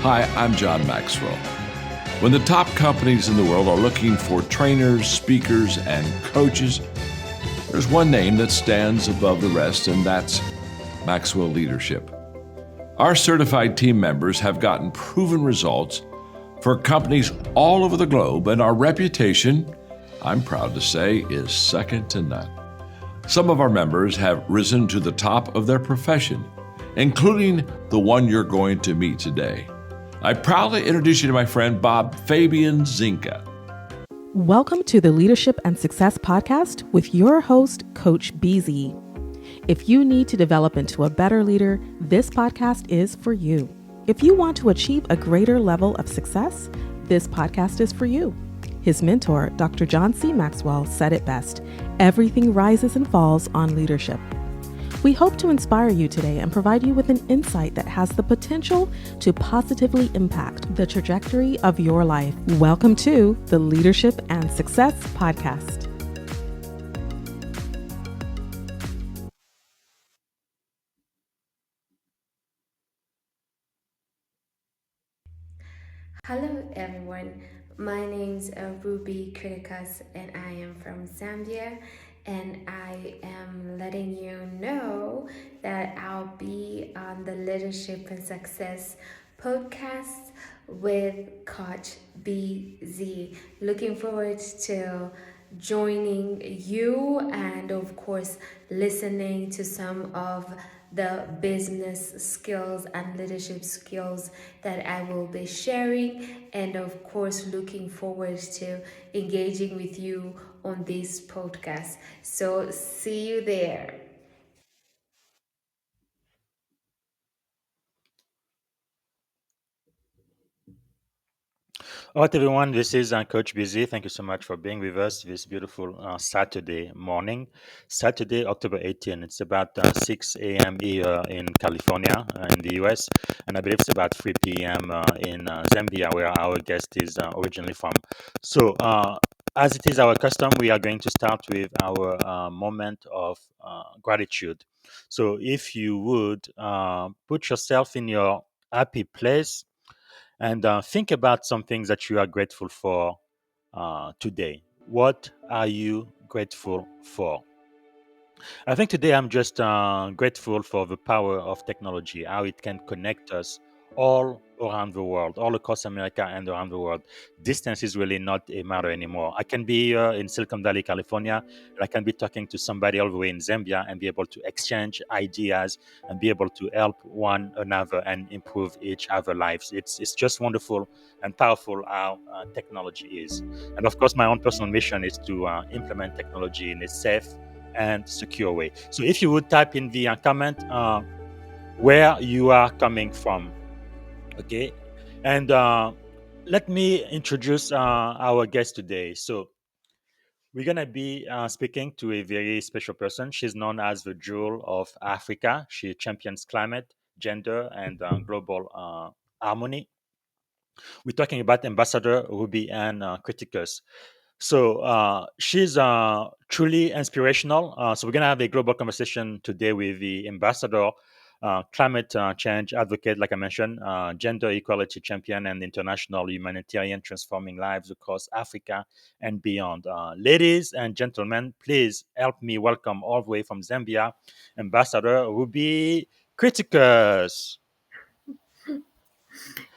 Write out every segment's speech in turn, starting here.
Hi, I'm John Maxwell. When the top companies in the world are looking for trainers, speakers, and coaches, there's one name that stands above the rest, and that's Maxwell Leadership. Our certified team members have gotten proven results for companies all over the globe, and our reputation, I'm proud to say, is second to none. Some of our members have risen to the top of their profession, including the one you're going to meet today. I proudly introduce you to my friend Bob Fabian Zinka. Welcome to the Leadership and Success Podcast with your host, Coach BZ. If you need to develop into a better leader, this podcast is for you. If you want to achieve a greater level of success, this podcast is for you. His mentor, Dr. John C. Maxwell, said it best: everything rises and falls on leadership. We hope to inspire you today and provide you with an insight that has the potential to positively impact the trajectory of your life. Welcome to the Leadership and Success Podcast. Hello everyone, my name's Ruby Kryticous and I am from Zambia, and I am letting you know that I'll be on the Leadership and Success podcast with Coach BZ. Looking forward to joining you and of course listening to some of the business skills and leadership skills that I will be sharing, and of course looking forward to engaging with you on this podcast. So see you there. All right, everyone, this is Coach Busy. Thank you so much for being with us this beautiful Saturday morning, Saturday, October 18. It's about 6 a.m. here in California, in the US, and I believe it's about 3 p.m. In Zambia, where our guest is originally from. So, as it is our custom, we are going to start with our moment of gratitude. So, if you would put yourself in your happy place and think about some things that you are grateful for today. What are you grateful for? I think today I'm just grateful for the power of technology, how it can connect us all around the world, all across America and around the world. Distance is really not a matter anymore. I can be here in Silicon Valley, California, and I can be talking to somebody all the way in Zambia and be able to exchange ideas and be able to help one another and improve each other's lives. It's just wonderful and powerful how technology is. And of course, my own personal mission is to implement technology in a safe and secure way. So if you would type in the comment where you are coming from, okay, and let me introduce our guest today. So we're gonna be speaking to a very special person. She's known as the Jewel of Africa. She champions climate, gender, and global harmony. We're talking about Ambassador Ruby Ann Criticus. So she's truly inspirational. So we're going to have a global conversation today with the ambassador, climate change advocate, like I mentioned, gender equality champion, and international humanitarian transforming lives across Africa and beyond. Ladies and gentlemen, please help me welcome all the way from Zambia, Ambassador Ruby Criticus.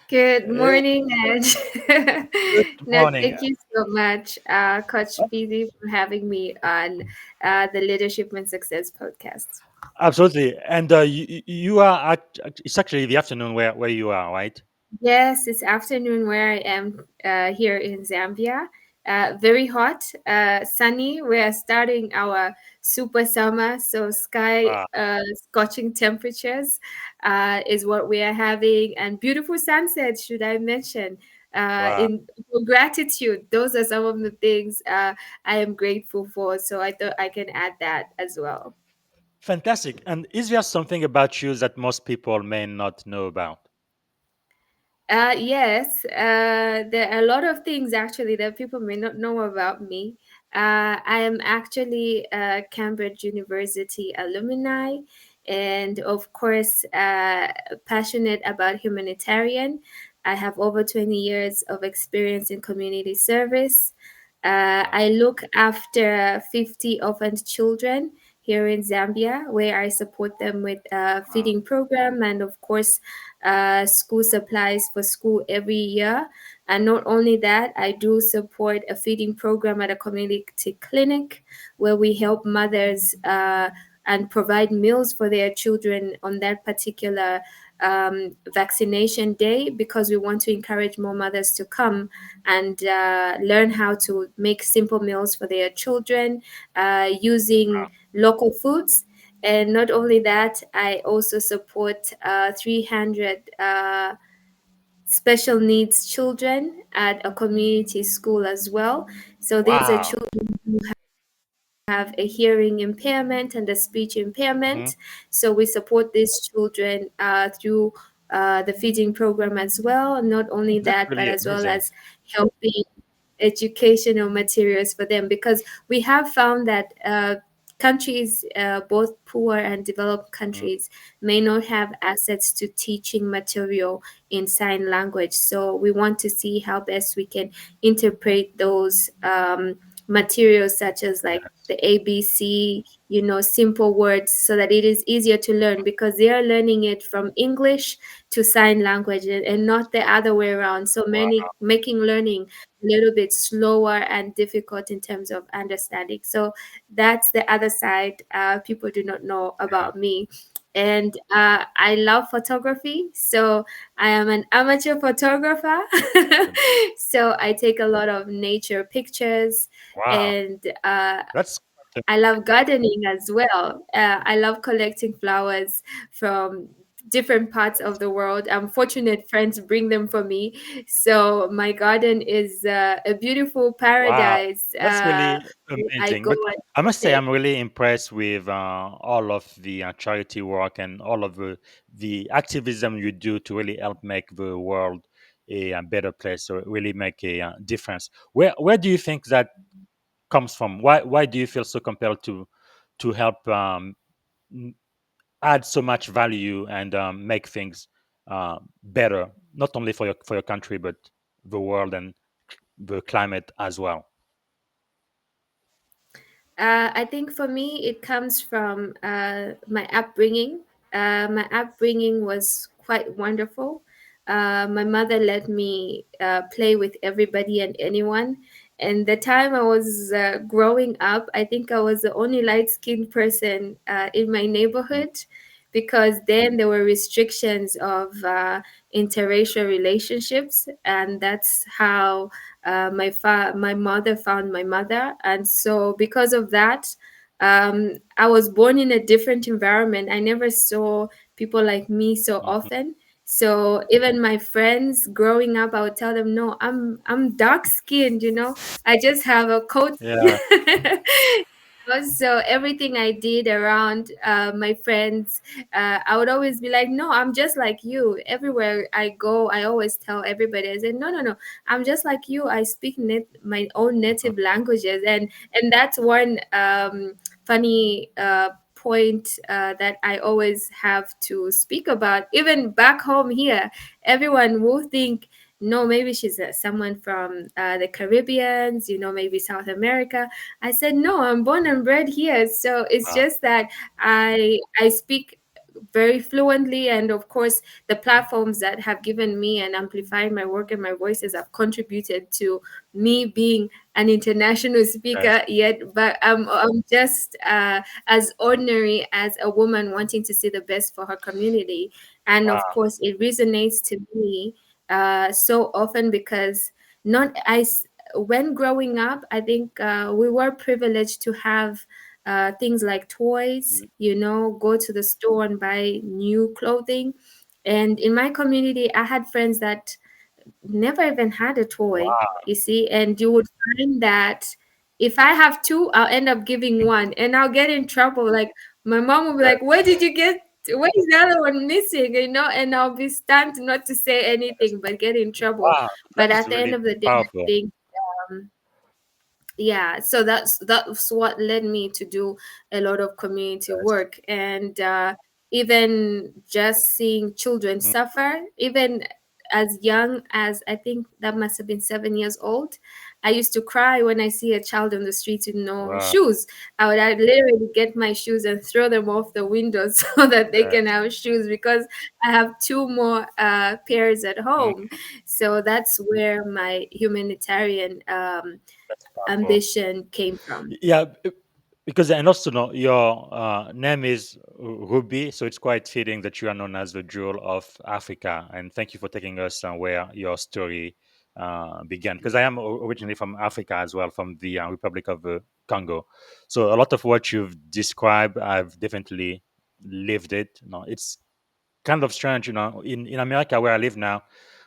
Good morning, Edge. Good No, morning. thank you so much, Coach BZ, for having me on the Leadership and Success podcast. Absolutely. And you are it's actually the afternoon where you are, right? Yes, it's afternoon where I am here in Zambia. Very hot, sunny. We are starting our super summer, so sky Wow. scorching temperatures is what we are having, and beautiful sunsets. Should I mention? Wow. In for gratitude, those are some of the things I am grateful for. So I thought I can add that as well. Fantastic. And is there something about you that most people may not know about? Yes, there are a lot of things actually that people may not know about me. I am actually a Cambridge University alumni, and of course, passionate about humanitarian. I have over 20 years of experience in community service. Wow. I look after 50 orphaned children here in Zambia, where I support them with a Wow. feeding program and, of course, school supplies for school every year. And not only that, I do support a feeding program at a community clinic where we help mothers and provide meals for their children on that particular vaccination day, because we want to encourage more mothers to come and learn how to make simple meals for their children using local foods. And not only that, I also support 300 special needs children at a community school as well. So these are Wow. children who have a hearing impairment and a speech Hmm. impairment. So we support these children through the feeding program as well. Not only That's that, but really as well amazing. as helping educational materials for them, because we have found that countries, both poor and developed Mhm. countries, may not have access to teaching material in sign language. So we want to see how best we can interpret those materials, such as like Yes. the ABC, simple words, so that it is easier to learn, because they are learning it from English to sign language, and not the other way around. So many Wow. making learning a little bit slower and difficult in terms of understanding. So that's the other side people do not know Yeah. about me. And I love photography. So I am an amateur photographer. Good. So I take a lot of nature pictures, Wow. and That's I love gardening as well. I love collecting flowers from different parts of the world. I'm fortunate friends bring them for me. So my garden is a beautiful wow. paradise. That's really I amazing. go But and I must say, visit. I'm really impressed with all of the charity work and all of the activism you do to really help make the world a better place, or really make a difference. Where do you think that comes from? Why do you feel so compelled to help n- add so much value and make things better, not only for your country but the world and the climate as well? I think for me, it comes from my upbringing. My upbringing was quite wonderful. My mother let me play with everybody and anyone. And the time I was growing up, I think I was the only light skinned person in my Mm. neighborhood, because then there were restrictions of interracial relationships. And that's how my mother found my mother. And so because of that, I was born in a different environment. I never saw people like me so Mhm. often. So even my friends growing up, I would tell them, no, I'm dark skinned, I just have a coat. Yeah. So everything I did around my friends, I would always be like, no, I'm just like you. Everywhere I go, I always tell everybody, I said, no, no, no, I'm just like you. I speak my own Mhm. native languages. And that's one funny point that I always have to speak about. Even back home here, everyone will think, no, maybe she's someone from the Caribbeans, maybe South America. I said, no, I'm born and bred here. So it's Wow. just that I speak very fluently. And of course, the platforms that have given me and amplified my work and my voices have contributed to me being an international Yes. speaker. Yet but I'm just as ordinary as a woman wanting to see the best for her community. And of Wow. course, it resonates to me so often, because not I s- when growing up, I think we were privileged to have things like toys, Mhm. go to the store and buy new clothing. And in my community, I had friends that never even had a toy, Wow. you see. And you would find that if I have two, I'll end up giving one, and I'll get in trouble. Like my mom will be like, Yes. where did you get, where is the other one missing, and I'll be stunned not to say anything but get in trouble. Wow. That But is at the end really of the day, I powerful. think um, yeah, so that's what led me to do a lot of community Yes. work. And even just seeing children Mm. suffer, even as young as, I think that must have been 7 years old. I used to cry when I see a child on the street with no Wow. shoes. I'd literally get my shoes and throw them off the window so that they can have shoes, because I have two more pairs at home. Mm, So that's where my humanitarian that's powerful. ambition came from. Yeah, because and also no, your name is Ruby, so it's quite fitting that you are known as the jewel of Africa. And thank you for taking us where your story began. Because I am originally from Africa as well, from the Republic of Congo. So a lot of what you've described, I've definitely lived it. No, it's kind of strange, in America where I live now,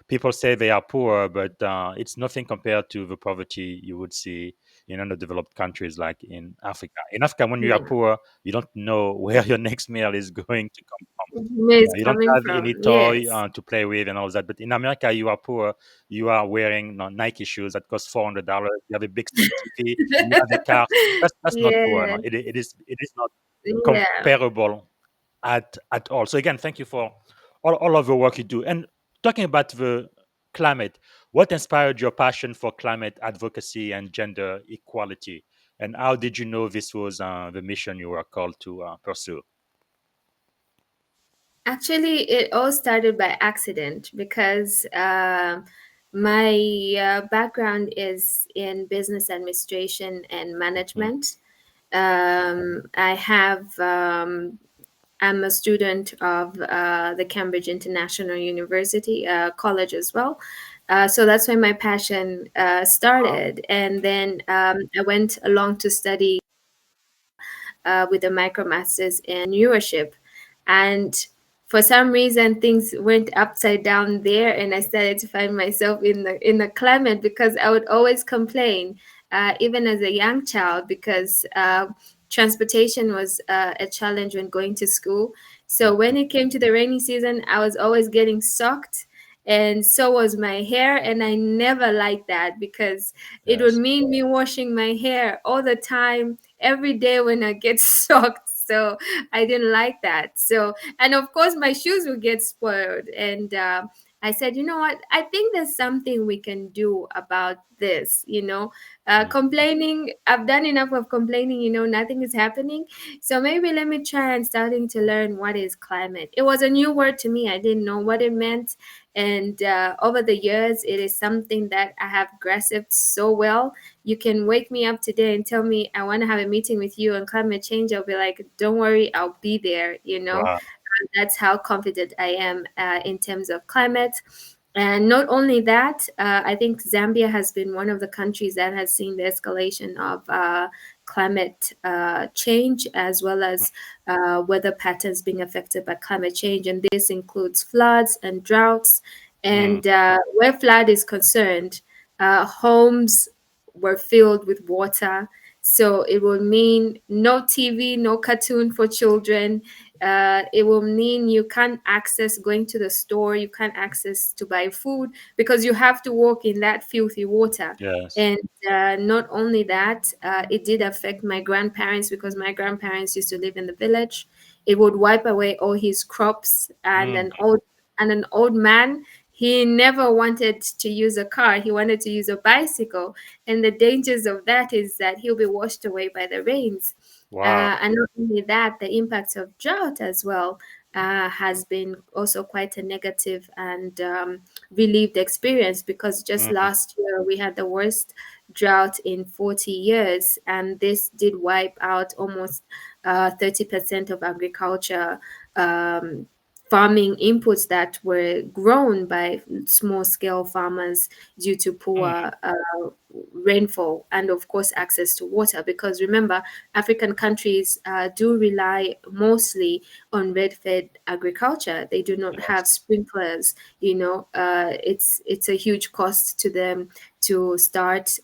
people say they are poor, but it's nothing compared to the poverty you would see in underdeveloped countries like in Africa. In Africa, when you are Yeah. poor, you don't know where your next meal is going to come from. Where it's You don't coming have any from. toy Yes. to play with and all that. But in America, you are poor. You are wearing Nike shoes that cost $400. You have a big screen TV. You have a car. That's not poor. Yeah. No? It is not Yeah. comparable at all. So again, thank you for all of the work you do. And talking about the climate, what inspired your passion for climate advocacy and gender equality? And how did you know this was the mission you were called to pursue? Actually, it all started by accident because my background is in business administration and Mhm. management. I have I'm a student of the Cambridge International University College as well. So that's when my passion Wow. started. And then I went along to study with a micromasters in entrepreneurship. And for some reason, things went upside down there, and I started to find myself in the climate, because I would always complain, even as a young child, because transportation was a challenge when going to school. So when Mhm. it came to the rainy season, I was always getting soaked. And so was my hair, and I never liked that, because it would Yes. mean me washing my hair all the time, every day when I get soaked. So I didn't like that. So, and of course, my shoes would get spoiled. And I said, you know what? I think there's something we can do about this. Mhm. Complaining, I've done enough of complaining, nothing is happening. So maybe let me try and starting to learn what is climate. It was a new word to me. I didn't know what it meant. And over the years, it is something that I have grasped so well. You can wake me up today and tell me I want to have a meeting with you on climate change. I'll be like, don't worry, I'll be there. Wow. That's how confident I am in terms of climate. And not only that, I think Zambia has been one of the countries that has seen the escalation of climate change, as well as weather patterns being affected by climate change. And this includes floods and droughts. Mm. And where flood is concerned, homes were filled with water. So it will mean no TV, no cartoon for children. It will mean you can't access going to the store, you can't access to buy food, because you have to walk in that filthy water. Yes. And not only that, it did affect my grandparents, because my grandparents used to live in the village. It would wipe away all his crops, and Mm. an old man, he never wanted to use a car. He wanted to use a bicycle. And the dangers of that is that he'll be washed away by the rains. Wow. And not only that, the impacts of drought as well has been also quite a negative and relieved experience, because just Mm. last year we had the worst drought in 40 years, and this did wipe out almost 30% of agriculture. Farming inputs that were grown by small scale farmers due to Mm. poor rainfall, and of course access to water, because remember, African countries do rely mostly on red-fed agriculture. They do not have Yes. sprinklers. It's a huge cost to them to start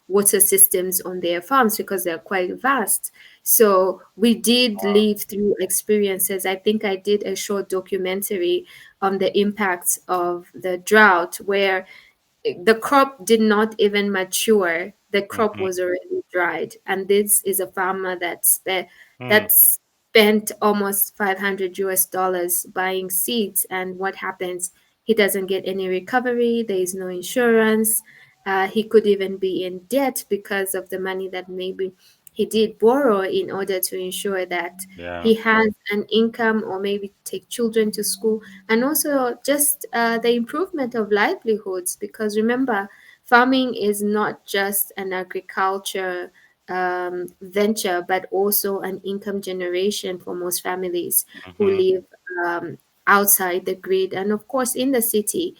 water systems on their farms, because they're quite vast. So we did Wow. live through experiences. I think I did a short documentary on the impacts of the drought, where the crop did not even mature. The crop Mhm. was already dried. And this is a farmer Mm. that spent almost 500 US dollars buying seeds. And what happens? He doesn't get any recovery. There is no insurance. He could even be in debt because of the money that maybe he did borrow in order to ensure that Yeah. he has an income or maybe take children to school, and also just the improvement of livelihoods. Because remember, farming is not just an agriculture venture, but also an income generation for most families who Hmm. live outside the grid. And of course, in the city,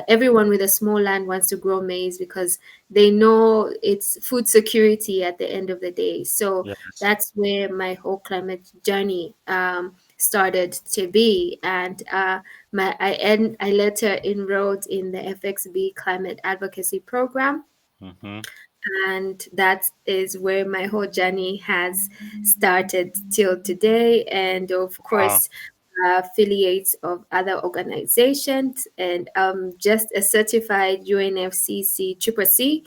everyone with a small land wants to grow maize because they know it's food security at the end of the day. So Yes. that's where my whole climate journey started to be. And I later enrolled in the FXB Climate Advocacy Program, Hmm. and that is where my whole journey has started till today. And of Wow. course, affiliates of other organizations, and just a certified UNFCCC Triple C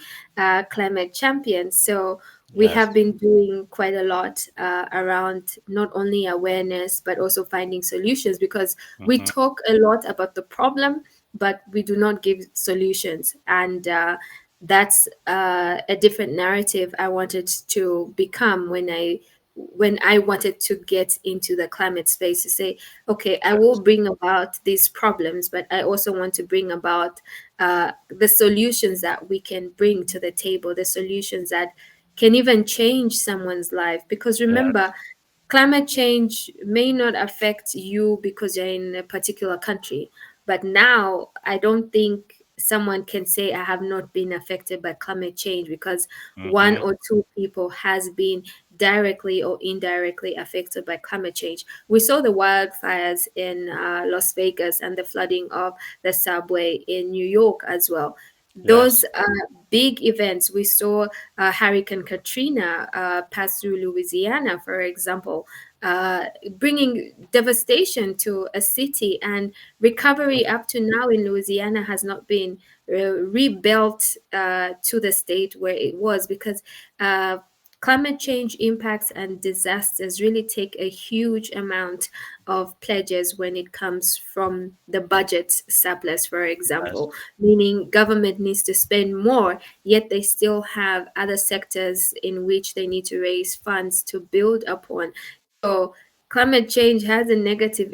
climate champion. So we Yes. have been doing quite a lot around not only awareness but also finding solutions, because we Hmm. talk a lot about the problem, but we do not give solutions. And that's a different narrative I wanted to become when I wanted to get into the climate space, to say, okay, I will Yes. bring about these problems, but I also want to bring about the solutions that we can bring to the table, the solutions that can even change someone's life. Because Yes. remember, climate change may not affect you because you're in a particular country, but now I don't think someone can say I have not been affected by climate change, because one Hmm. or two people has been directly or indirectly affected by climate change. We saw the wildfires in Las Vegas and the flooding of the subway in New York as well. Those Yes. big events. We saw Hurricane Katrina pass through Louisiana, for example, uh, bringing devastation to a city, and recovery up to now in Louisiana has not been rebuilt to the state where it was, because uh, climate change impacts and disasters really take a huge amount of pledges when it comes from the budget surplus, for Yes. example, meaning government needs to spend more, yet they still have other sectors in which they need to raise funds to build upon. So climate change has a negative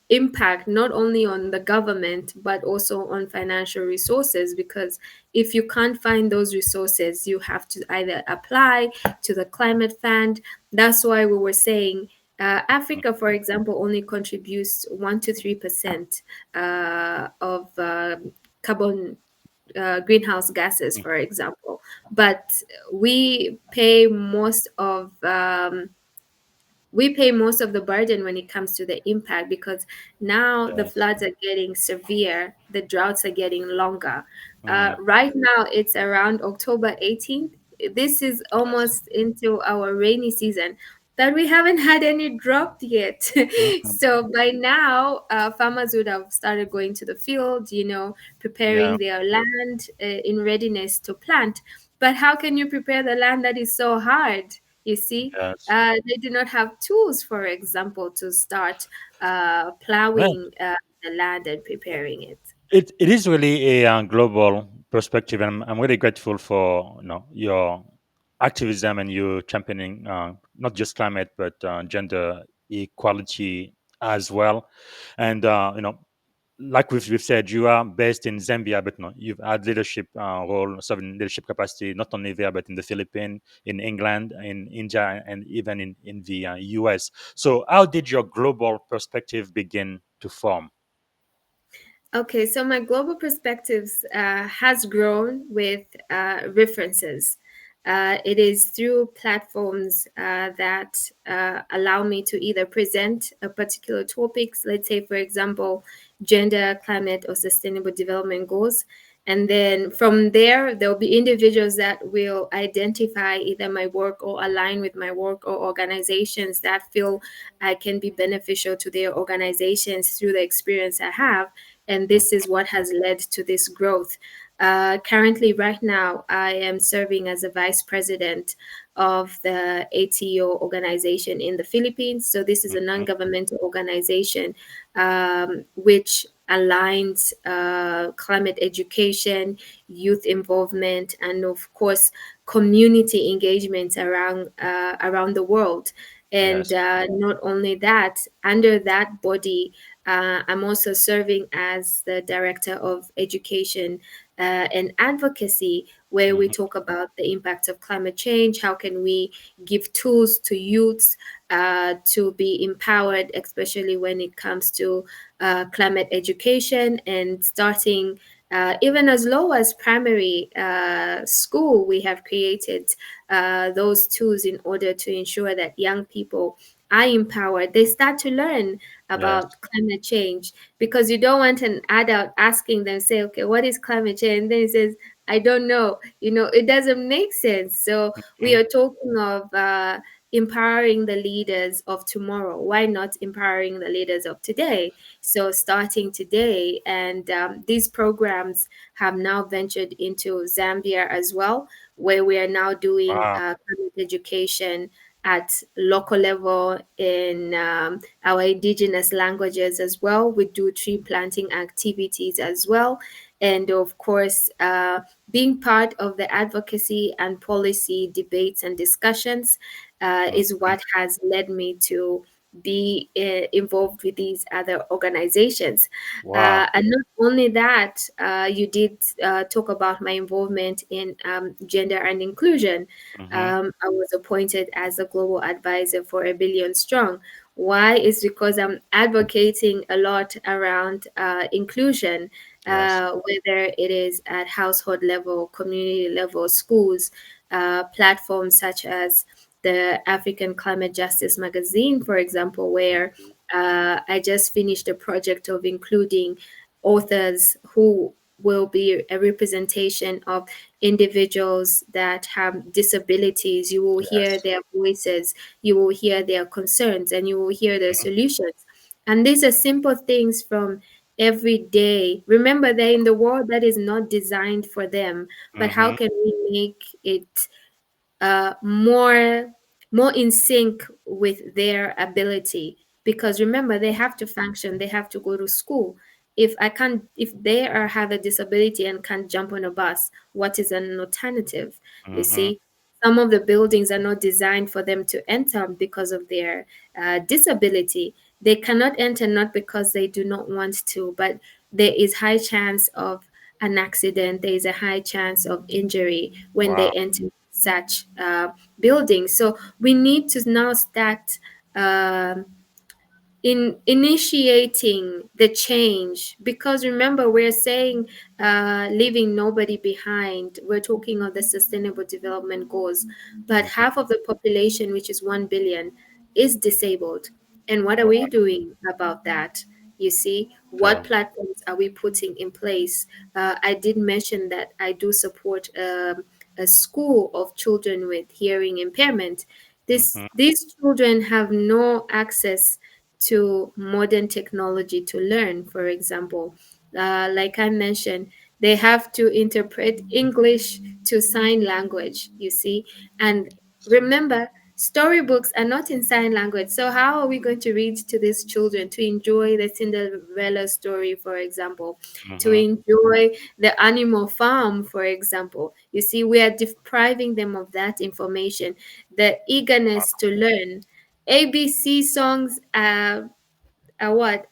impact not only on the government but also on financial resources, because if you can't find those resources, you have to either apply to the climate fund. That's why we were saying Africa, for example, only contributes 1 to 3% of carbon greenhouse gases, for example. But we pay most of we pay most of the burden when it comes to the impact, because now the Yes. floods are getting severe, the droughts are getting longer. Mm. Right now, it's around October 18th. This is Yes. almost into our rainy season, but we haven't had any drop yet. Hmm. So by now, farmers would have started going to the field, Yeah. preparing their land in readiness to plant. But how can you prepare the land that is so hard? You see, Yes. they do not have tools, for example, to start Well, plowing the land and preparing it. it is really a global perspective, and I'm really grateful for your activism and you championing not just climate but gender equality as well. And like we've said, you are based in Zambia, but no, you've had leadership role, serving leadership capacity not only there but in the Philippines, in England, in India, and even in the US. So, how did your global perspective begin to form? Okay, so my global perspectives has grown with references. It is through platforms that allow me to either present a particular topics, let's say, for example, gender, climate, or sustainable development goals. And then from there, there'll be individuals that will identify either my work or align with my work, or organizations that feel I can be beneficial to their organizations through the experience I have, and this is what has led to this growth. Currently, right now, I am serving as a vice president of the ATO organization in the Philippines. So, this is a non Mhm. governmental organization which aligned climate education, youth involvement, and of course community engagement around the world. And Yes. not only that, under that body, I'm also serving as the director of education and advocacy, where we Hmm. talk about the impact of climate change. How can we give tools to youths to be empowered, especially when it comes to climate education, and starting even as low as primary school, we have created those tools in order to ensure that young people are empowered. They start to learn Yes. about climate change, because you don't want an adult asking them, say, okay, what is climate change? And then he says, I don't know. It doesn't make sense. So we Hmm. are talking of empowering the leaders of tomorrow. Why not empowering the leaders of today? So starting today, and these programs have now ventured into Zambia as well, where we are now doing Wow. climate education at local level in our indigenous languages as well. We do tree planting activities as well. And of course, being part of the advocacy and policy debates and discussions is Mhm. what has led me to be involved with these other organizations. Wow. And not only that, you did talk about my involvement in gender and inclusion. Hmm. I was appointed as a global advisor for A Billion Strong. Why? Is because I'm advocating a lot around inclusion, Yes. whether it is at household level, community level, schools, platforms such as the African Climate Justice Magazine, for example, where I just finished a project of including authors who will be a representation of individuals that have disabilities. You will hear Yes. their voices, you will hear their concerns, and you will hear their Mhm. solutions. And these are simple things from every day. Remember, they're in the world that is not designed for them, but how Mhm. can we make it more in sync with their ability? Because remember, they have to function, they have to go to school. If they have a disability and can't jump on a bus, what is an alternative? You Mhm. see, some of the buildings are not designed for them to enter because of their disability. They cannot enter, not because they do not want to, but there is high chance of an accident, there is a high chance of injury when they Wow. enter such buildings. So we need to now start um, in initiating the change, because remember, we're saying leaving nobody behind. We're talking of the sustainable development goals, but Mhm. half of the population, which is 1 billion, is disabled. And what are we Wow. doing about that? You see, what True. platforms are we putting in place? I did mention that I do support a school of children with hearing impairment. Mhm. These children have no access to modern technology to learn. For example, like I mentioned, they have to interpret English to sign language, you see. And remember, storybooks are not in sign language. So, how are we going to read to these children to enjoy the Cinderella story, for example, to Mhm. enjoy the animal farm, for example? You see, we are depriving them of that information, the eagerness to learn. ABC songs are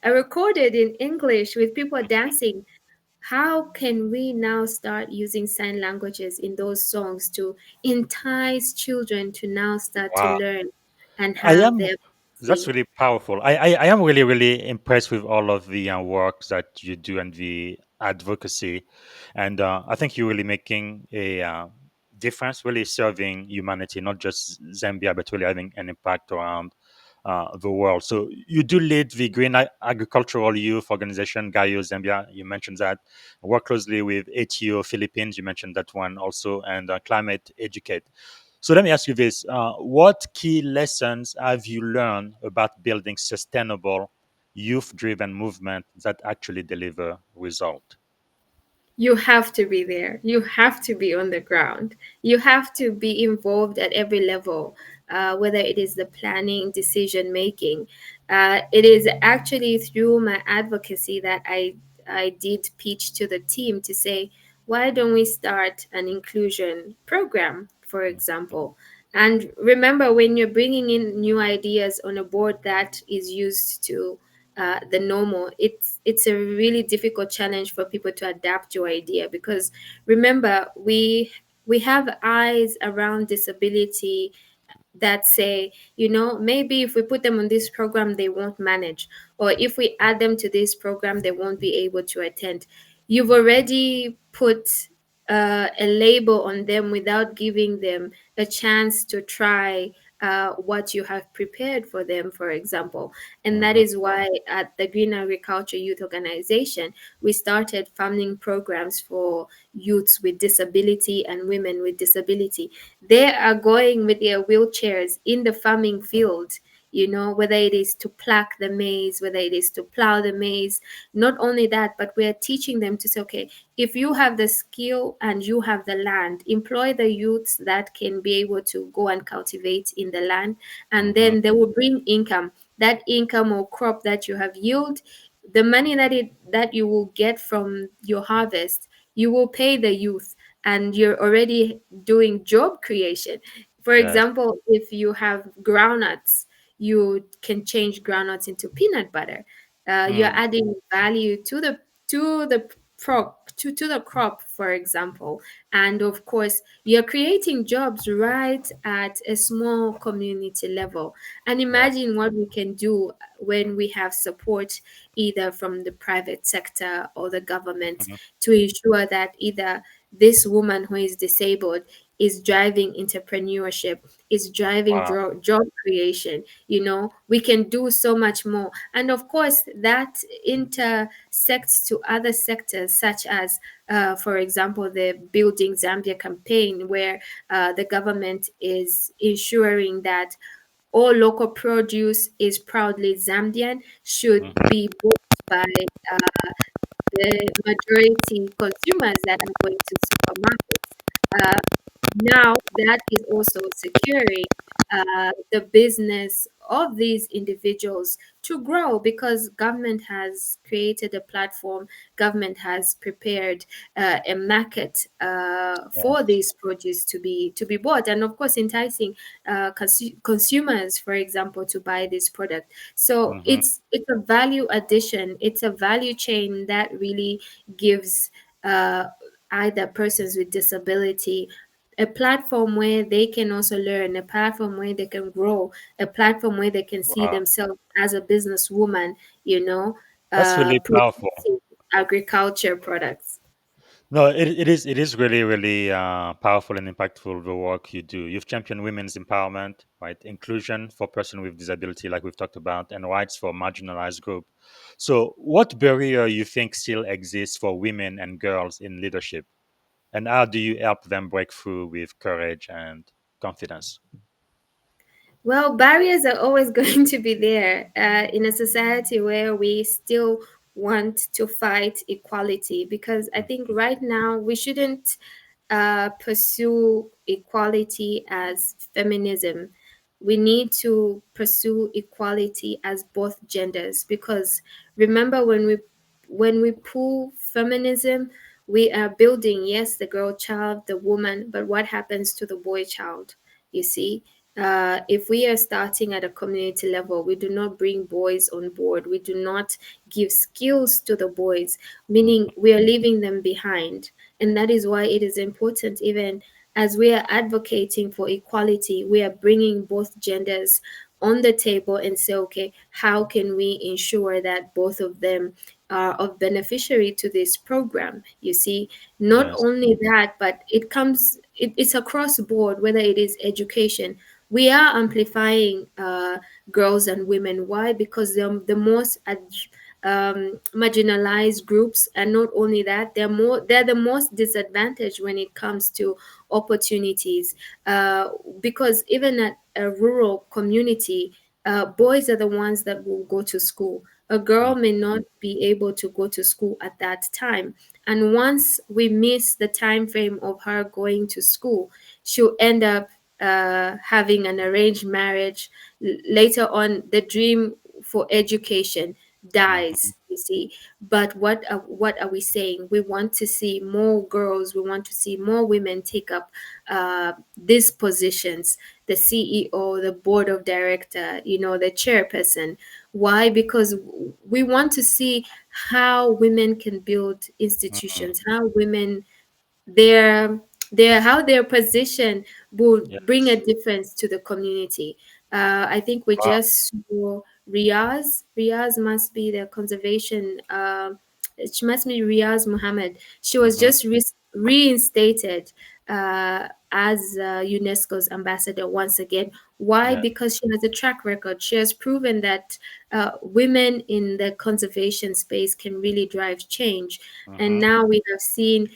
recorded in English with people dancing. How can we now start using sign languages in those songs to entice children to now start to Wow. learn and I have am. their That's see? really powerful. I am really, really impressed with all of the work that you do and the advocacy. And I think you're really making a difference, really serving humanity, not just Zambia, but really having an impact around the world. So you do lead the Green Agricultural Youth Organization, GAYO-Zambia. You mentioned that. Work closely with ATO-Philippines. You mentioned that one also, and Climate Educate. So let me ask you this: what key lessons have you learned about building sustainable, youth-driven movement that actually deliver result? You have to be there. You have to be on the ground. You have to be involved at every level, whether it is the planning, decision making. It is actually through my advocacy that I did pitch to the team to say, why don't we start an inclusion program, for example? And remember, when you're bringing in new ideas on a board that is used to the normal, it's a really difficult challenge for people to adapt your idea, because remember, we have eyes around disability that say, maybe if we put them on this program, they won't manage. Or if we add them to this program, they won't be able to attend. You've already put a label on them without giving them a chance to try what you have prepared for them, for example. And that Mm-hmm. is why at the Green Agriculture Youth Organization, we started funding programs for youths with disability and women with disability. They are going with their wheelchairs in the farming field, whether it is to pluck the maize, whether it is to plow the maize. Not only that, but we are teaching them to say, okay, if you have the skill and you have the land, employ the youths that can be able to go and cultivate in the land, and Mm-hmm. then they will bring income. That income or crop that you have yield, the money that you will get from your harvest, you will pay the youth, and you're already doing job creation. For Yes. example, if you have groundnuts, you can change groundnuts into peanut butter. You're Mm. adding value to the crop, for example. And of course, you're creating jobs right at a small community level. And Yes. imagine what we can do when we have support either from the private sector or the government Mm-hmm. to ensure that either this woman who is disabled is driving entrepreneurship, is driving Wow. job creation. We can do so much more. And of course, that intersects to other sectors, such as, for example, the Building Zambia campaign, where the government is ensuring that all local produce is proudly Zambian, should Mm-hmm. be bought by the majority consumers that are going to supermarkets. Uh, Now that is also securing the business of these individuals to grow, because government has created a platform, government has prepared a market for Yes. these produce to be bought, and of course enticing consumers, for example, to buy this product. So Mm-hmm. it's a value addition, it's a value chain that really gives uh, either persons with disability a platform where they can also learn, a platform where they can grow, a platform where they can see Wow. themselves as a businesswoman, That's really powerful. producing agriculture products. No, it is really really powerful and impactful the work you do. You've championed women's empowerment, right? Inclusion for person with disability, like we've talked about, and rights for marginalized group. So, what barrier you think still exists for women and girls in leadership, and how do you help them break through with courage and confidence? Well, barriers are always going to be there in a society where we still want to fight equality, because I think right now we shouldn't pursue equality as feminism. We need to pursue equality as both genders, because remember, when we pull feminism, we are building, yes, the girl child, the woman, but what happens to the boy child? You see, if we are starting at a community level, we do not bring boys on board. We do not give skills to the boys, meaning we are leaving them behind. And that is why it is important, even as we are advocating for equality, we are bringing both genders on the table and say, okay, how can we ensure that both of them are of beneficiary to this program? You see, not Yes. only that, but it's across the board, whether it is education. We are amplifying girls and women. Why? Because they're the most marginalized groups, and not only that, they're the most disadvantaged when it comes to opportunities. Because even at a rural community, boys are the ones that will go to school. A girl may not be able to go to school at that time, and once we miss the time frame of her going to school, she'll end up having an arranged marriage. Later on, the dream for education dies, Mhm. you see. But what are we saying? We want to see more girls, we want to see more women take up these positions, the CEO, the board of director, the chairperson. Why? Because we want to see how women can build Mhm. institutions, how women, their how their position would bring a Yes. difference to the community. I think we Wow. just saw Riaz. Riaz must be the conservation. She must be Riaz Muhammad. She was Mhm. just reinstated as UNESCO's ambassador once again. Why? Yeah. Because she has a track record. She has proven that women in the conservation space can really drive change. And Mhm. now we have seen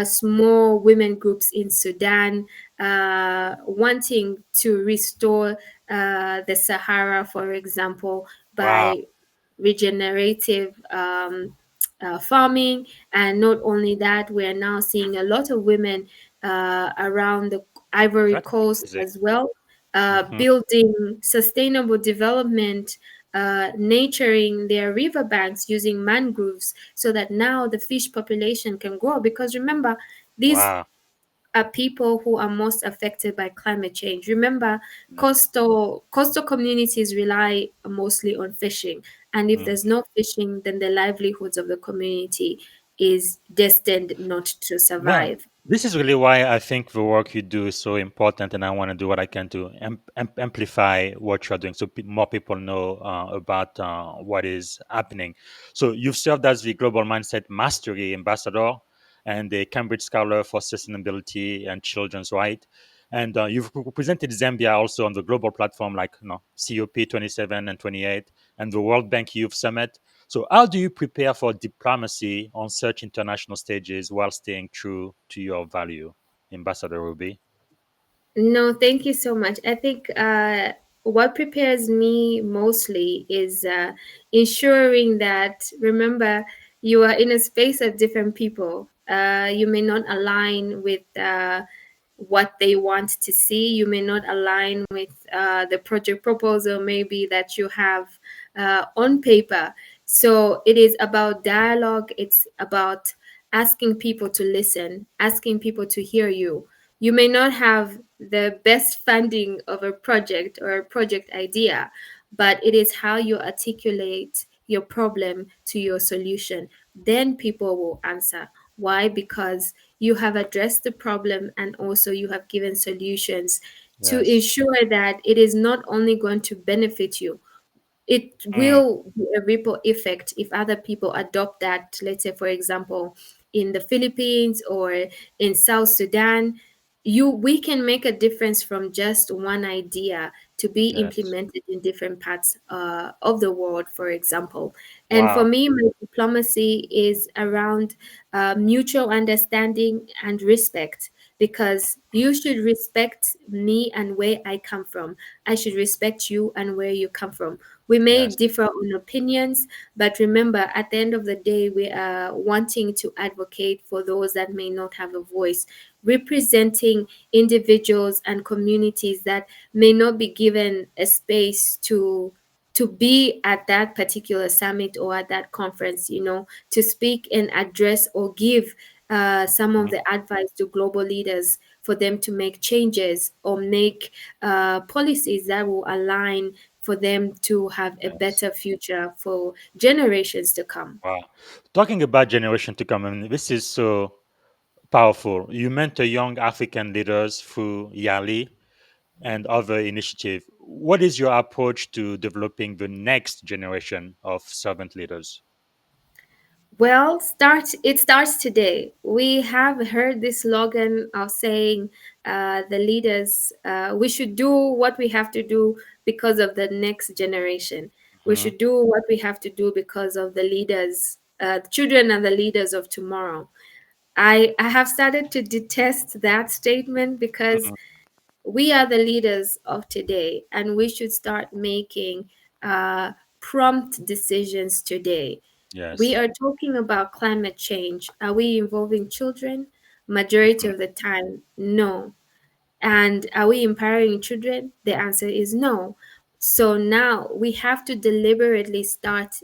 small women groups in Sudan wanting to restore the Sahara, for example, Wow. by regenerative farming. And not only that, we are now seeing a lot of women around the Ivory That's Coast amazing. as well, Mhm. building sustainable development, nurturing their riverbanks using mangroves so that now the fish population can grow. Because remember, these Wow. are people who are most affected by climate change. Remember, Yeah. coastal communities rely mostly on fishing, and if Mhm. there's no fishing, then the livelihoods of the community is destined not to No, survive. this is really why I think the work you do is so important, and I want to do what I can to amplify what you're doing, so more people know about what is happening. So you've served as the Global Mindset Mastery Ambassador and the Cambridge Scholar for Sustainability and Children's Right, and you've represented Zambia also on the global platform like COP 27 and 28 and the World Bank Youth Summit. So, how do you prepare for diplomacy on such international stages while staying true to your value, Ambassador Ruby? No, thank you so much. I think what prepares me mostly is ensuring that, remember, you are in a space of different people. You may not align with what they want to see. You may not align with the project proposal, maybe that you have on paper. So it is about dialogue, it's about asking people to listen, asking people to hear you. You may not have the best funding of a project or a project idea, but it is how you articulate your problem to your solution. Then people will answer. Why? Because you have addressed the problem and also you have given solutions to Yes. ensure that it is not only going to benefit you, it Mm, will be a ripple effect if other people adopt that. Let's say, for example, in the Philippines or in South Sudan, we can make a difference from just one idea to be yes. implemented in different parts of the world, for example. And for Wow. me, my diplomacy is around mutual understanding and respect, because you should respect me and where I come from. I should respect you and where you come from. We may Yes. differ on opinions, but remember, at the end of the day, we are wanting to advocate for those that may not have a voice, representing individuals and communities that may not be given a space to be at that particular summit or at that conference, to speak and address or give some of Mhm. the advice to global leaders for them to make changes or make policies that will align for them to have a Yes. better future for generations to come. Wow. Talking about generation to come, I mean, this is so powerful. You mentor young African leaders through YALI and other initiatives. What is your approach to developing the next generation of servant leaders? Well, it starts today. We have heard this slogan of saying the leaders, we should do what we have to do because of the next generation. We Mhm. should do what we have to do because of the leaders. Children are the leaders of tomorrow. I have started to detest that statement, because Mhm. we are the leaders of today and we should start making uh, prompt decisions today. We Yes. are talking about climate change. Are we involving children? Majority Mhm. of the time, no. And are we empowering children? The answer is no. So now we have to deliberately start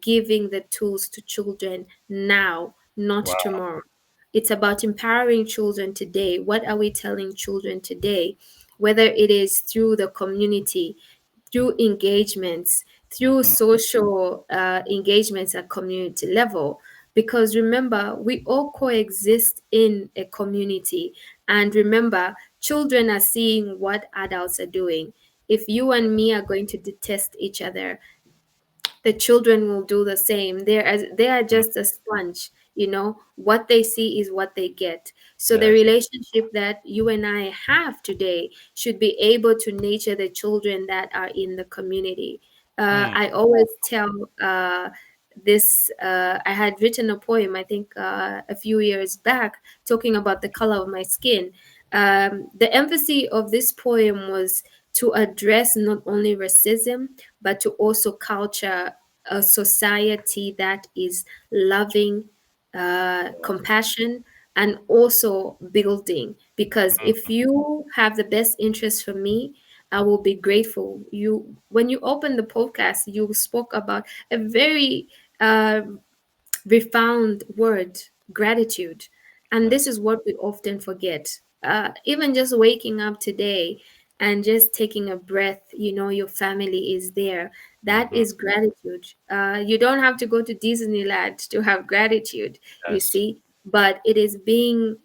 giving the tools to children now, not Wow. tomorrow. It's about empowering children today. What are we telling children today? Whether it is through the community, through engagements, through Hmm. social engagements at community level. Because remember, we all coexist in a community. And remember, children are seeing what adults are doing. If you and me are going to detest each other, the children will do the same. They are just a sponge. What they see is what they get. So the Yes. relationship that you and I have today should be able to nurture the children that are in the community. Mm. I always tell this. I had written a poem, I think, a few years back, talking about the color of my skin. The emphasis of this poem was to address not only racism, but to also culture a society that is loving, compassion, and also building. Because if Mm. you have the best interest for me, I will be grateful. When you open the podcast, you spoke about a very uh, refound word, gratitude. And this Yes. is what we often forget. Even just waking up today and just taking a breath, your family is there. That Hmm. is gratitude. You don't have to go to Disneyland to have gratitude, you Yes. see, but it is being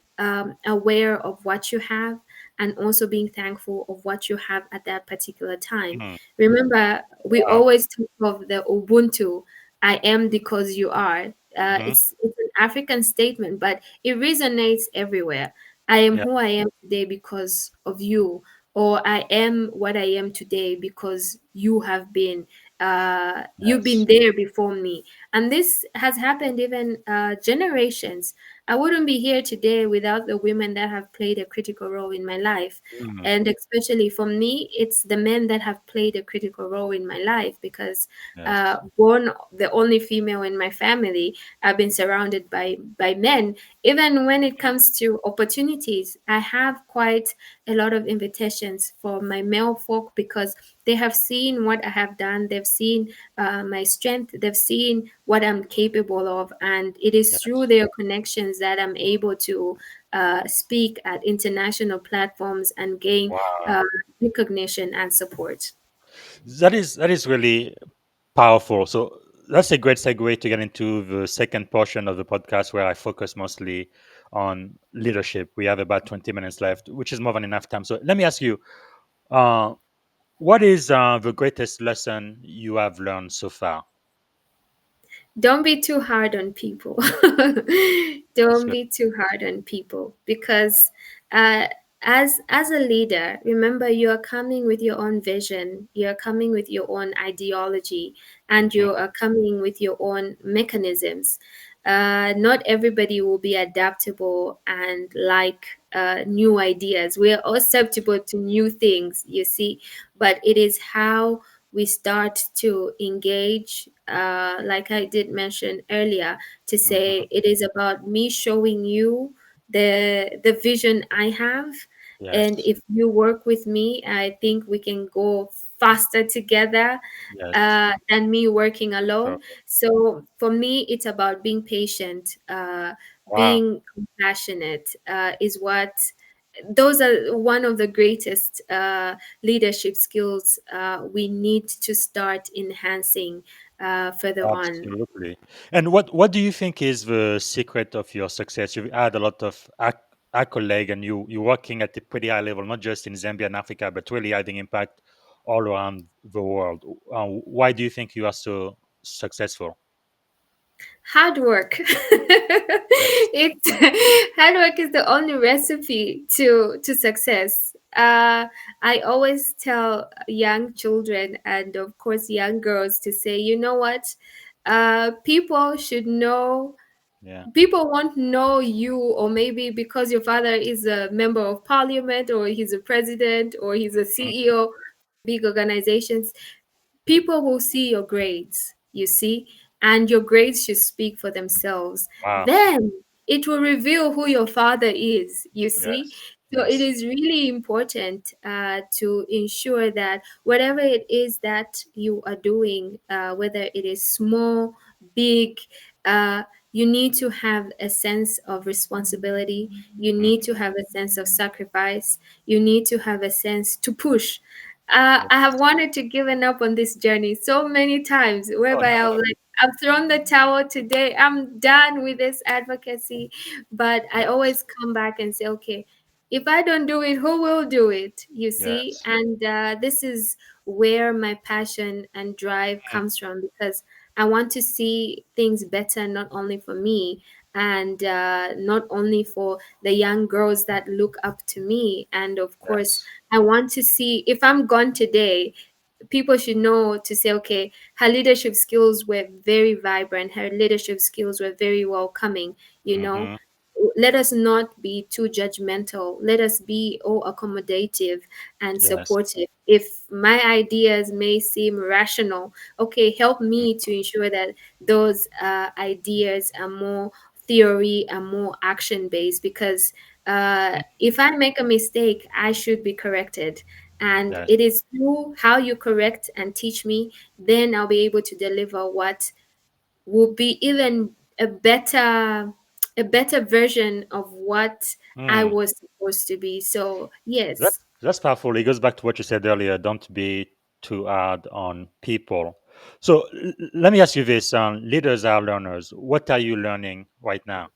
aware of what you have and also being thankful of what you have at that particular time. Mm. Remember, we Wow. always talk of the Ubuntu. I am because you are. Hmm. It's an African statement, but it resonates everywhere. I am Yeah. who I am today because of you, or I am what I am today because you have been. You've been Yes. there before me, and this has happened even generations. I wouldn't be here today without the women that have played a critical role in my life, Mm. and especially for me, it's the men that have played a critical role in my life because Yes. born the only female in my family, I've been surrounded by men. Even when it comes to opportunities, I have quite a lot of invitations for my male folk because they have seen what I have done. They've seen my strength. They've seen what I'm capable of, and it is through Yes. their connections that I'm able to speak at international platforms and gain Wow. uh, recognition and support. That is really powerful. So that's a great segue to get into the second portion of the podcast where I focus mostly on leadership. We have about 20 minutes left, which is more than enough time. So let me ask you, uh, what is the greatest lesson you have learned so far? Don't be too hard on people. That's Don't good. be too hard on people because uh, as a leader, remember you are coming with your own vision, you are coming with your own ideology, and Hmm. you are coming with your own mechanisms. Not everybody will be adaptable and like new ideas. We are all susceptible to new things, you see, but it is how we start to engage, like I did mention earlier, to Hmm. say it is about me showing you the vision I have. And Yes. if you work with me, I think we can go faster together Yes. than me working So, alone. So for me, it's about being patient, wow. being compassionate, is what those are one of the greatest leadership skills we need to start enhancing further on. Absolutely. And what do you think is the secret of your success? You've had a lot of accolade, and you're working at a pretty high level, not just in Zambia and Africa, but really having impact all around the world. Why do you think you are so successful? Hard work. Yes. It's hard work is the only recipe to success. I always tell young children and of course young girls to say, you know what, people should know. Yeah. People won't know you, or maybe because your father is a member of parliament or he's a president or he's a Mm. CEO, big organizations. People will see your grades, you see, and your grades should speak for themselves. Wow. Then it will reveal who your father is, you see. Yes. So it Yes. is really important to ensure that whatever it is that you are doing, whether it is small, big, uh, you need to have a sense of responsibility. You Mm. need to have a sense of sacrifice. You need to have a sense to push. I have Yes. wanted to given up on this journey so many times, Oh whereby no. I've thrown the towel today. I'm done with this advocacy, but I Yes. always come back and say, okay, if I don't do it, who will do it? You see? Yes. And this is where my passion and drive Mm. comes from, because I want to see things better, not only for me and not only for the young girls that look up to me. And of course, Yes. I want to see if I'm gone today, people should know to say, okay, her leadership skills were very vibrant, her leadership skills were very welcoming, you know. Mm-hmm. Let us not be too judgmental. Let us be all accommodative and Yes. supportive. If my ideas may seem rational, okay, help Mm. me to ensure that those ideas are more theory and more action based, because if I make a mistake, I should be corrected. And Yes. it is through how you correct and teach me, then I'll be able to deliver what will be even a better version of what I Mm. was supposed to be. So yes. That's powerful. It goes back to what you said earlier. Don't be too hard on people. So let me ask you this: leaders are learners. What are you learning right now?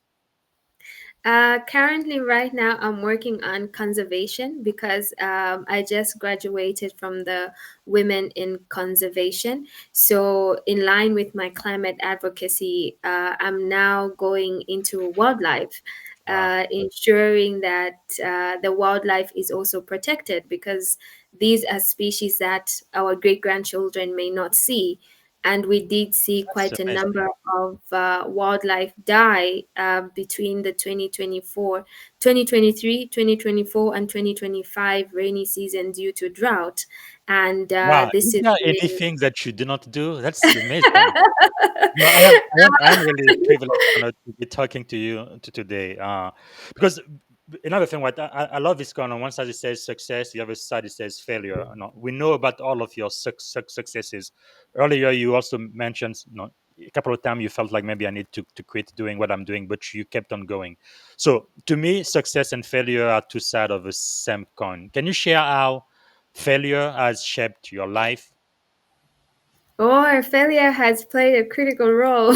Currently, right now, I'm working on conservation because I just graduated from the Women in Conservation. So, in line with my climate advocacy, I'm now going into wildlife, Wow. ensuring that the wildlife is also protected, because these are species that our great grandchildren may not see. And we did see That's quite a amazing. number of wildlife die between the 2023, 2024, and 2025 rainy season due to drought. And Wow. this Is is there really anything that you do not do? That's amazing. No, I am really privileged, to be talking to you today. Because another thing, what I love this kind. On one side it says success, the other side it says failure. We know about all of your successes. Earlier, you also mentioned, a couple of times you felt like maybe I need to quit doing what I'm doing, but you kept on going. So to me, success and failure are two sides of the same coin. Can you share how failure has shaped your life? Or failure has played a critical role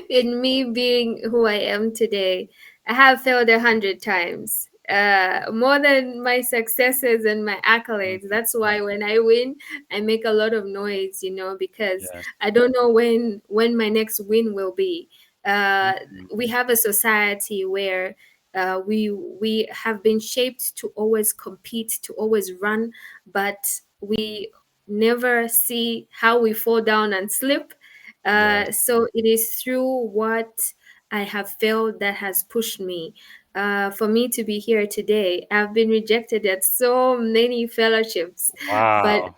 in me being who I am today. I have failed 100 times, more than my successes and my accolades. Mhm. That's why when I win, I make a lot of noise, because Yes. I don't know when my next win will be. Uh, Mhm. we have a society where we have been shaped to always compete, to always run, but we never see how we fall down and slip. Yes. So it is through what I have felt that has pushed me. For me to be here today, I've been rejected at so many fellowships, but Wow.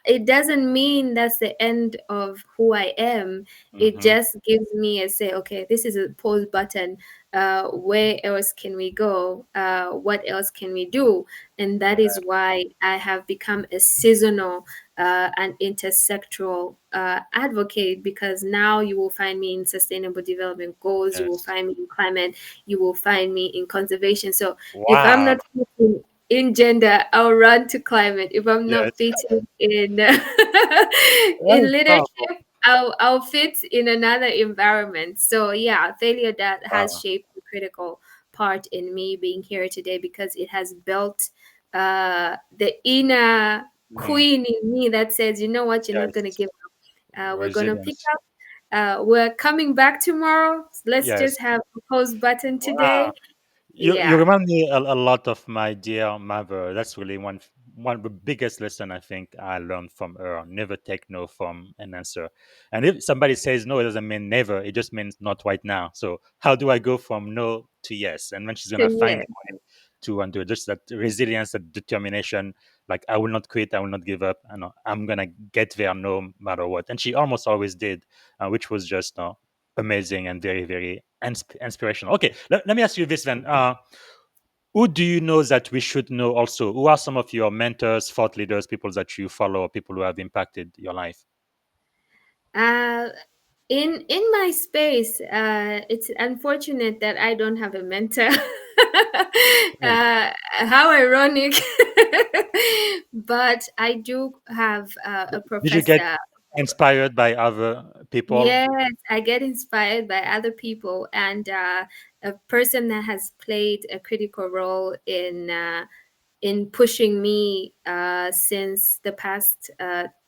it doesn't mean that's the end of who I am. It Mhm. just gives me a say, okay, this is a pause button. Where else can we go? What else can we do? And that is why I have become a seasonal and intersectoral advocate, because now you will find me in sustainable development goals, you will Yes. find me in climate, you will find me in conservation. So if I'm Wow. not in gender, I'll run to climate. If I'm Yes. not fitting in That in is powerful. leadership, I'll fit in another environment. So yeah, failure that has Wow. shaped a critical part in me being here today, because it has built the inner Mm. queen in me that says, you know what, you're not gonna Yes. give up. We're gonna pick Resilience. up. We're coming back tomorrow. Let's Yes. just have a pause button Wow. today. You Yeah. remind me a lot of my dear mother. That's really one of the biggest lesson I think I learned from her. Never take no from an answer. And if somebody says no, it doesn't mean never. It just means not right now. So how do I go from no to yes? And when she's gonna find Yeah. a way to undo it, just that resilience, that determination. Like I will not quit. I will not give up. I'm gonna get there no matter what. And she almost always did, which was just amazing and very very inspirational. Okay, let me ask you this then. Who do you know that we should know also? Who are some of your mentors, thought leaders, people that you follow, people who have impacted your life? Uh, in my space, it's unfortunate that I don't have a mentor. Yeah. How ironic! But I do have a Did you get professor. inspired by other people? Yes, I get inspired by other people, and a person that has played a critical role in pushing me since the past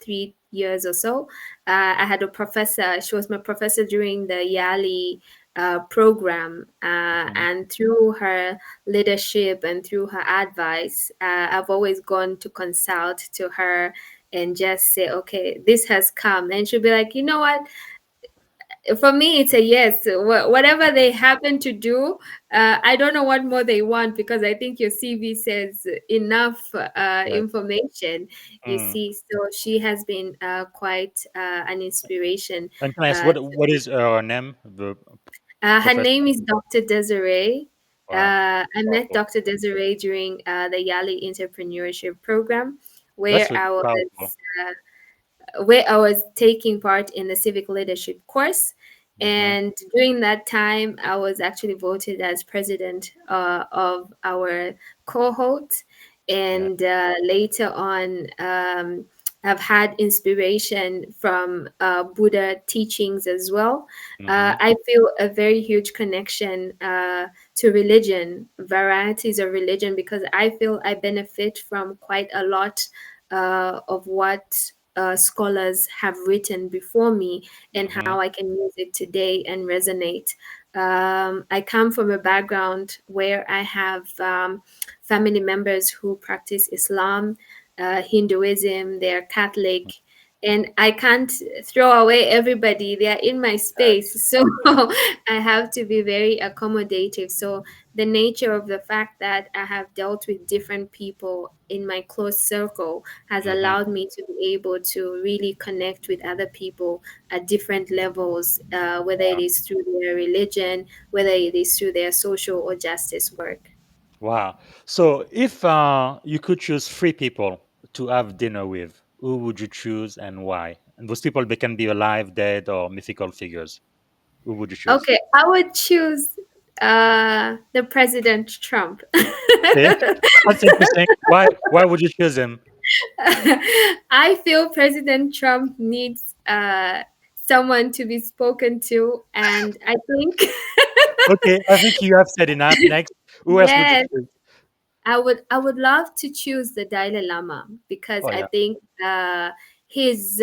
3 years or so. I had a professor. She was my professor during the Yali program, Mhm. and through her leadership and through her advice, I've always gone to consult to her and just say, okay, this has come. And she'll be like, you know what? For me, it's a yes. Whatever they happen to do, I don't know what more they want, because I think your CV says enough Yes. information. You Mm. see, so she has been quite an inspiration. And can I ask Uh, what is her name? The Her professor. name is Dr. Desiree. Wow, I met powerful. Dr. Desiree during the Yali Entrepreneurship Program, That's where really powerful. uh, where I was taking part in the civic leadership course. Hmm. And during that time, I was actually voted as president of our cohort. Yeah. And later on, I've had inspiration from Buddha teachings as well. Hmm. I feel a very huge connection to religion, varieties of religion, because I feel I benefit from quite a lot of what scholars have written before me, and Hmm. how I can use it today and resonate. I come from a background where I have family members who practice Islam, Hinduism, they're Catholic. And I can't throw away everybody. They are in my space. So I have to be very accommodative. So the nature of the fact that I have dealt with different people in my close circle has Hmm. allowed me to be able to really connect with other people at different levels, whether it is through their religion, whether it is through their social or justice work. Wow. So if you could choose three people to have dinner with, who would you choose and why? And those people, they can be alive, dead, or mythical figures. Who would you choose? Okay, I would choose the President Trump. Okay, that's interesting. Why would you choose him? I feel President Trump needs someone to be spoken to, and I think Okay, I think you have said enough. Next, who else would you yes, choose? I would love to choose the Dalai Lama, because Oh I yeah. think his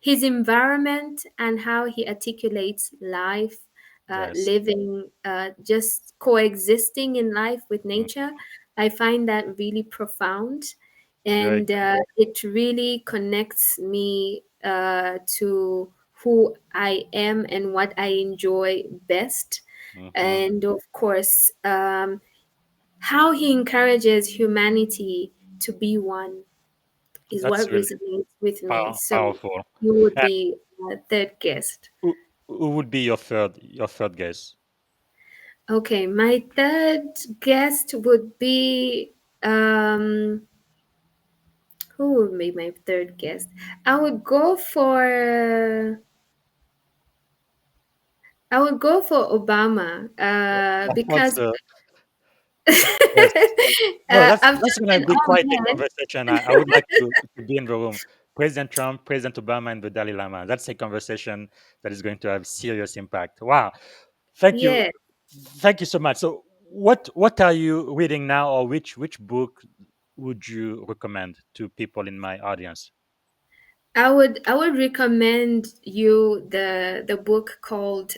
his environment and how he articulates life, Yes. living, just coexisting in life with Mm, nature, I find that really profound. very And good. it really connects me to who I am and what I enjoy best. Hmm. And of course, how he encourages humanity to be one is That's what really resonates with me. So powerful. you would And be a third guest. who would be your third guess? Okay, my third guest would be who would be my third guest? I would go for Obama, What's because yes. No, I'm that's just going to an be old quite a man. conversation. I would like to be in the room. President Trump, President Obama, and the Dalai Lama. That's a conversation that is going to have serious impact. Wow. Thank you. Yeah, Thank you so much. So, what are you reading now, or which book would you recommend to people in my audience? I would recommend you the book called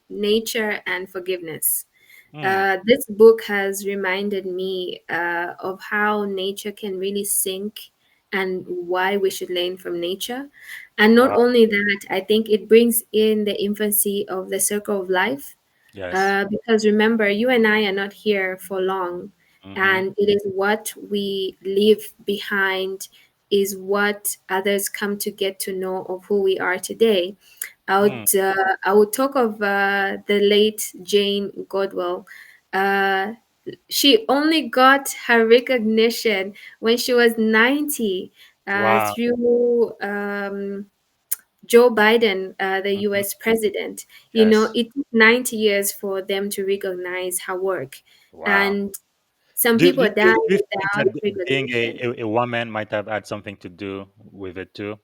Nature and Forgiveness. Hmm. This book has reminded me of how nature can really sink, and why we should learn from nature. And not Wow. only that, I think it brings in the infancy of the circle of life, Yes. because remember, you and I are not here for long, Mm-hmm. and it is what we leave behind is what others come to get to know of who we are today. I Mm. would uh, I would talk of the late Jane Godwell. Uh, she only got her recognition when she was 90 Wow. through Joe Biden, the Hmm. US president. You know, Yes. it took 90 years for them to recognize her work. Wow. And some people died Do you think without that being recognition. a woman might have had something to do with it too?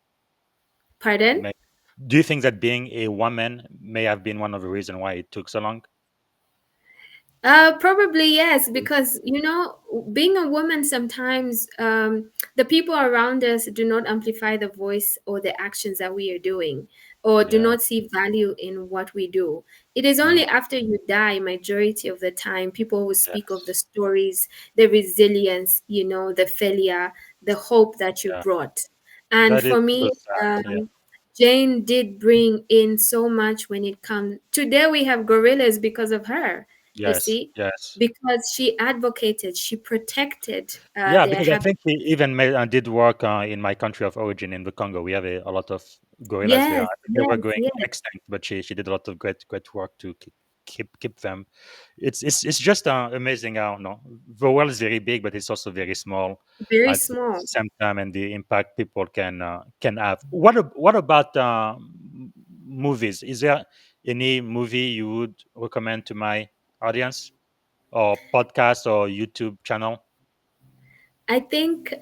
Pardon? May- Do you think that being a woman may have been one of the reasons why it took so long? Probably yes, because being a woman sometimes the people around us do not amplify the voice or the actions that we are doing, or do Yeah. not see value in what we do. It is Mm, only after you die, majority of the time, people will speak of the yes. stories, the resilience, the failure, the hope that you Yeah. brought. And That is for so me, sad. Yeah. um, Jane did bring in so much when it comes. Today we have gorillas because of her, you Yes. see, Yes. because she advocated, she protected Yeah, their because I habitat. think he even did work in my country of origin in the Congo. We have a lot of gorillas there. Yes, I think they were yes, going yes. extinct, but she did a lot of great work to keep them. It's just amazing how no the world is very big, but it's also very small Very at the small. same time, and the impact people can have. What about movies? Is there any movie you would recommend to my audience, or podcast, or YouTube channel? I think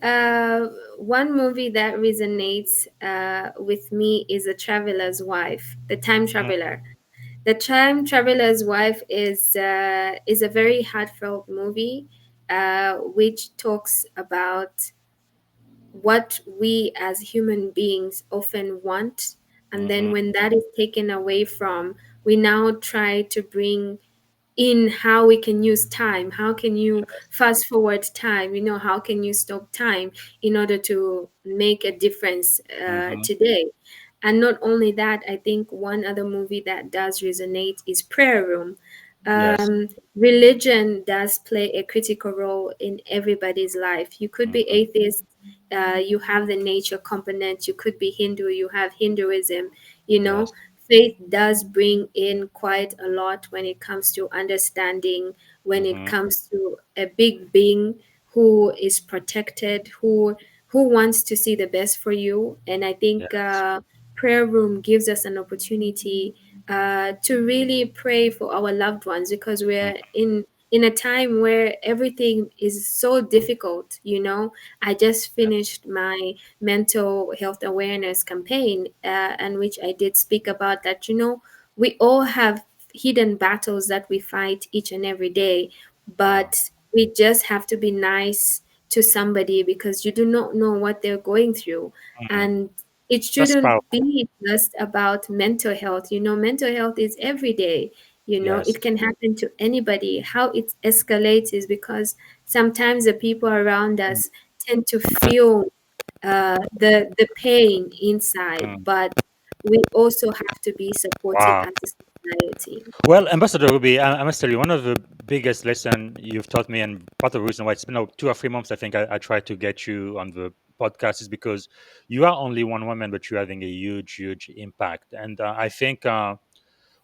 one movie that resonates with me is The Traveler's Wife, The Time Mm, Traveler. The Time Traveler's Wife is a very heartfelt movie, which talks about what we as human beings often want. And then mhm. when that is taken away from, we now try to bring in how we can use time. How can you fast forward time? How can you stop time in order to make a difference Mhm. today? And not only that, I think one other movie that does resonate is Prayer Room. Yes. Religion does play a critical role in everybody's life. You could be Mhm. atheist, you have the nature component. You could be Hindu, you have Hinduism. You Yes. know, faith does bring in quite a lot when it comes to understanding, when it Mhm. comes to a big being who is protected, who wants to see the best for you. And I think Yes. prayer room gives us an opportunity to really pray for our loved ones, because we're Mhm. in a time where everything is so difficult. I just finished my mental health awareness campaign, and which I did speak about that. We all have hidden battles that we fight each and every day, Yeah. but we just have to be nice to somebody, because you do not know what they're going through. Mhm. And it That's shouldn't powerful. be just about mental health. Mental health is every day. Yes. It can happen to anybody. How it escalates is because sometimes the people around Mm, us tend to feel the pain inside, mm. but we also have to be supportive Wow. as a society. Well, Ambassador Ruby, I must tell you, one of the biggest lesson you've taught me, and part of the reason why it's been 2 or 3 months, I think I tried to get you on the podcast, is because you are only one woman, but you're having a huge impact. And I think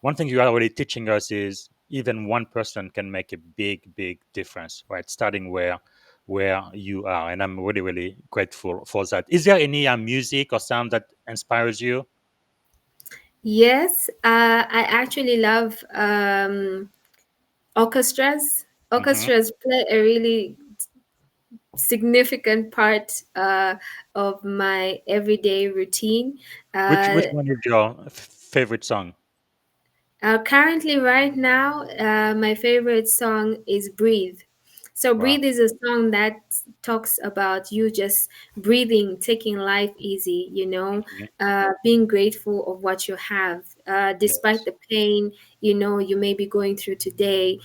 one thing you are already teaching us is even one person can make a big difference, right? Starting where you are, and I'm really grateful for that. Is there any music or sound that inspires you? Yes, I actually love orchestras. Hmm. Orchestras play a really significant part of my everyday routine. Which Uh, one is your favorite song? Currently, right now, my favorite song is Breathe. So, Wow. Breathe is a song that talks about you just breathing, taking life easy, Mhm. being grateful of what you have, despite Yes. the pain, you may be going through today,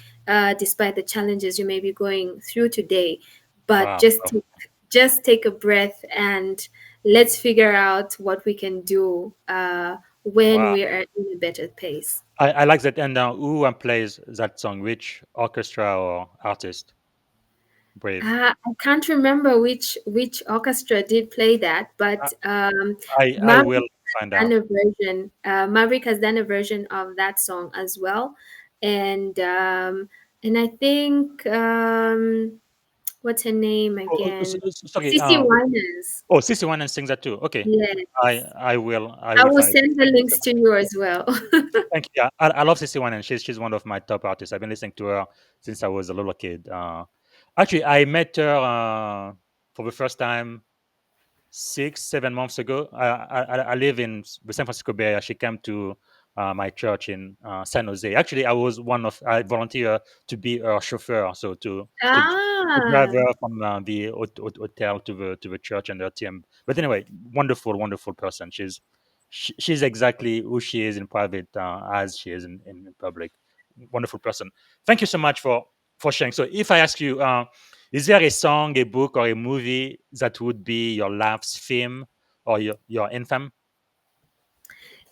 despite the challenges you may be going through today. But Wow. just take a breath, and let's figure out what we can do when Wow. we are in a better pace. I like that. And who plays that song? Which orchestra or artist? Brave. I can't remember which orchestra did play that, I, but I Maverick will find has done out. a version. Maverick has done a version of that song as well, and And I think what's her name again? Sorry. Sissy Winers. Oh, Sissy and sings that too. Okay, I Yes. I will I I will will find send the it. links to you as well. Thank you. Yeah, I love Sissy and she's one of my top artists. I've been listening to her since I was a little kid. Actually, I met her for the first time 6 7 months ago. I live in the San Francisco Bay Area. She came to my church in San Jose. Actually, I volunteer to be her chauffeur, so to drive Ah, her from the hotel to the church and her team. But anyway, wonderful person. She's exactly who she is in private as she is in public. Wonderful person. Thank you so much for sharing. So if I ask you, is there a song, a book, or a movie that would be your life's theme or your anthem?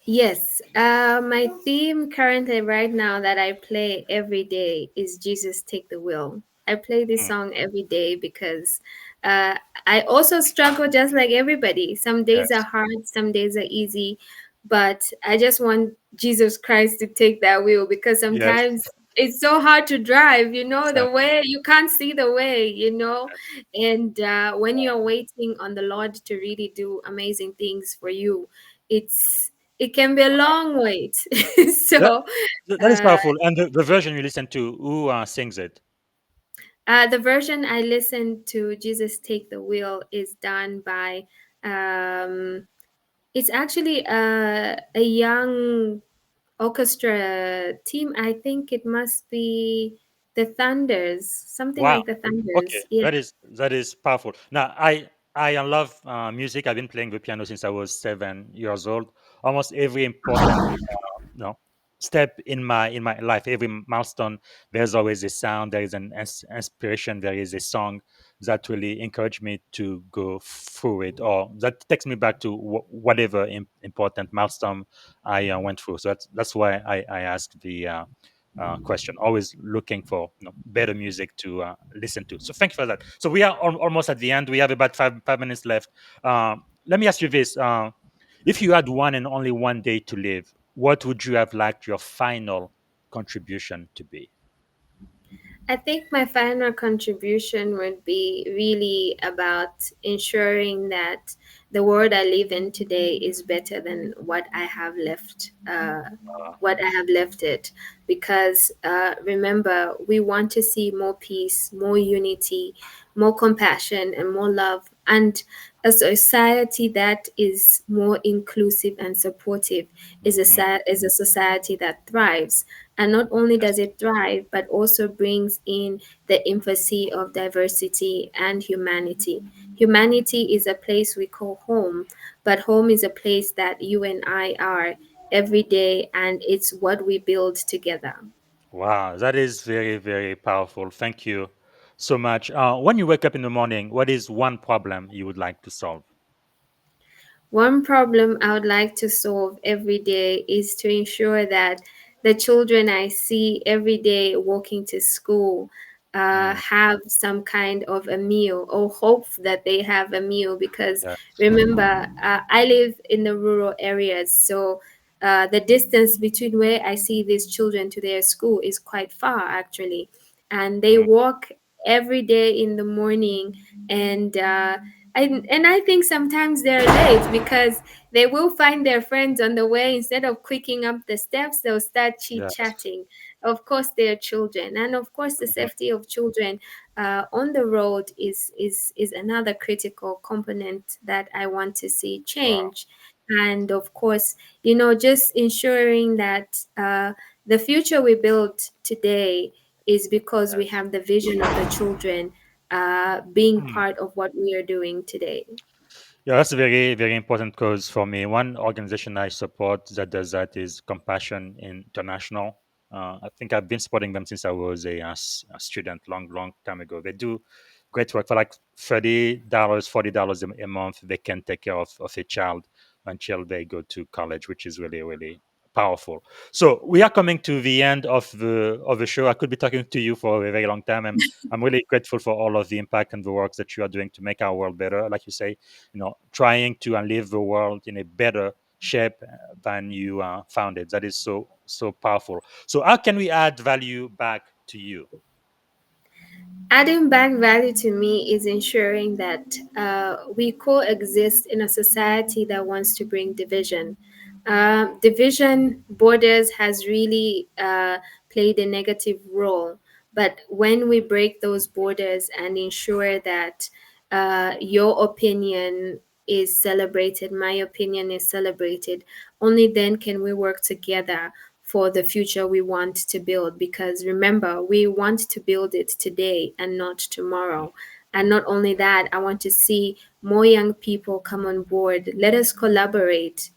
yes. My theme currently right now that I play every day is Jesus Take the Wheel. I play this Mm, song every day because uh, I also struggle just like everybody. Some days are yes, hard, some days are easy, but I just want Jesus Christ to take that wheel because yes, sometimes it's so hard to drive, the exactly. way you can't see the way. Yes. And when you're waiting on the Lord to really do amazing things for you, it's it can be a long wait. That, So, that is uh, powerful. And the version you listen to, who sings it? the version I listened to, Jesus Take the Wheel, is done by, it's actually a young orchestra team. I think it must be the Thunders, something Wow. like the Okay, Thunders. Yeah. that is powerful. Now, I love music. I've been playing the piano since I was 7 years old. Almost every important no step in my life, every milestone, there's always a sound, there is an inspiration, there is a song that really encouraged me to go through it, or that takes me back to whatever important milestone I went through. So that's why I asked the question, always looking for better music to listen to. So thank you for that. So we are almost at the end. We have about five minutes left. Let me ask you this: if you had one and only one day to live, what would you have liked your final contribution to be? I think my final contribution would be really about ensuring that the world I live in today is better than what I have left it. Because remember, we want to see more peace, more unity, more compassion, and more love, and a society that is more inclusive and supportive Mhm. is a society that thrives. And not only does Yes. it thrive, but also brings in the emphasis of diversity and humanity. Humanity is a place we call home, but home is a place that you and I are every day, and it's what we build together. Wow, that is very powerful. Thank you so much. When you wake up in the morning, what is one problem you would like to solve? One problem I would like to solve every day is to ensure that the children I see every day walking to school Mm, have some kind of a meal, or hope that they have a meal. Because yes. remember, I live in the rural areas, so the distance between where I see these children to their school is quite far, actually. And they Mm, walk every day in the morning, and I think sometimes they're late because they will find their friends on the way. Instead of quicking up the steps, they'll start chit yes. chatting. Of course, they're children, and of course, the Mhm. safety of children on the road is another critical component that I want to see Wow. change. And of course, just ensuring that the future we build today is because we Yes. have the vision of the children being Mm. part of what we are doing today. Yeah, that's a very important cause for me. One organization I support that does that is Compassion International. I think I've been supporting them since I was a student, long time ago. They do great work for like $30, $40 a month. They can take care of a child until they go to college, which is really powerful. So we are coming to the end of the show. I could be talking to you for a very long time, and I'm really grateful for all of the impact and the work that you are doing to make our world better. Like you say, trying to leave the world in a better shape than you found it. That is so powerful. So how can we add value back to you? Adding back value to me is ensuring that we coexist in a society that wants to bring division. Division borders has really played a negative role. But when we break those borders and ensure that your opinion is celebrated, my opinion is celebrated, only then can we work together for the future we want to build. Because remember, we want to build it today and not tomorrow. And not only that, I want to see more young people come on board. Let us collaborate.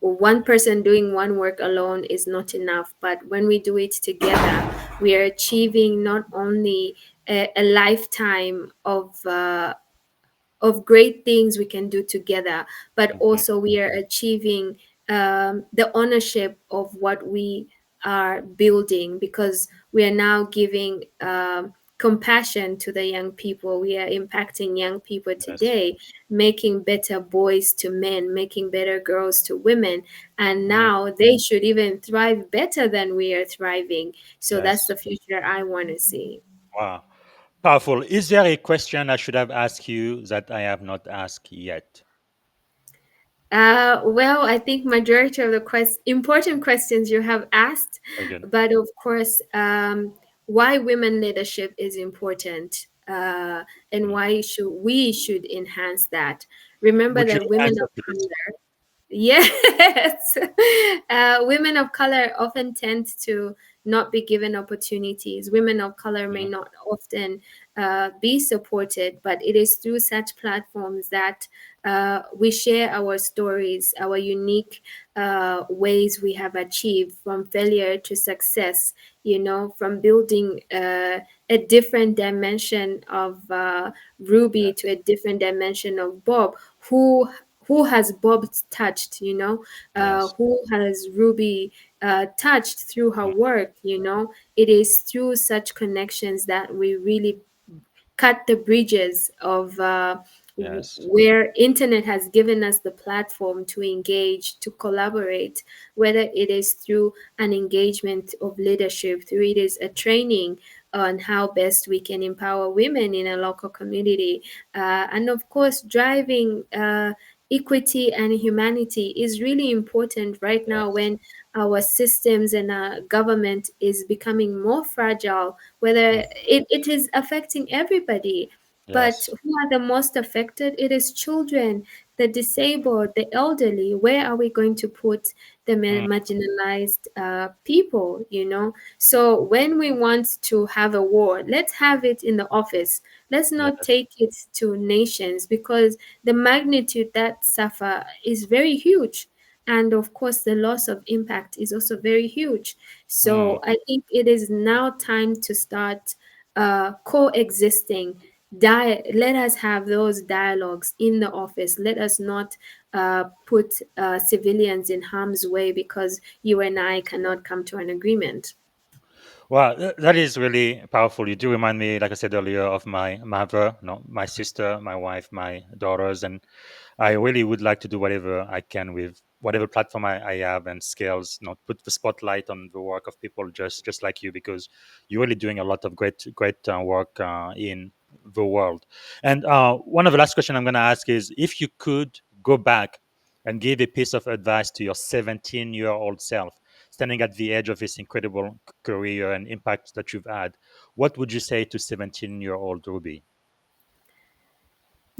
One person doing one work alone is not enough. But when we do it together, we are achieving not only a lifetime of great things we can do together, but Mhm. also we are achieving the ownership of what we are building, because we are now giving compassion to the young people. We are impacting young people Yes. today, making better boys to men, making better girls to women. And Mm, now they should even thrive better than we are thriving. So that's yes. the future I want to see. Wow. Powerful. Is there a question I should have asked you that I have not asked yet? Well, I think majority of the important questions you have asked, Very good. but of course, why women leadership is important, and Mm. why should enhance that. Remember Would you that women answer, of please? color. Yes. Women of color often tend to not be given opportunities. Women of color may Mm. not often be supported, but it is through such platforms that we share our stories, our unique ways we have achieved from failure to success, from building a different dimension of Ruby to Yes. a different dimension of Bob. Who has Bob touched, Yes. who has Ruby touched through her Mm. work, it is through such connections that we really cut the bridges of Yes. where internet has given us the platform to engage, to collaborate, whether it is through an engagement of leadership, through it is a training on how best we can empower women in a local community, and of course driving equity and humanity is really important right now, Yes. when our systems and our government is becoming more fragile, whether Mm. it is affecting everybody. But Yes. who are the most affected? It is children, the disabled, the elderly. Where are we going to put the Mm. marginalized people? So when we want to have a war, let's have it in the office. Let's not Yes. take it to nations, because the magnitude that suffer is very huge. And of course, the loss of impact is also very huge. Mm. So I think it is now time to start coexisting. Let us have those dialogues in the office. Let us not put civilians in harm's way because you and I cannot come to an agreement. Wow, that is really powerful. You do remind me, like I said earlier, of my mother, no, my sister, my wife, my daughters, and I really would like to do whatever I can with whatever platform I have and skills. Put the spotlight on the work of people just like you, because you're really doing a lot of great work in the world. And one of the last question I'm going to ask is, if you could go back and give a piece of advice to your 17-year-old self, standing at the edge of this incredible career and impact that you've had, what would you say to 17-year-old Ruby?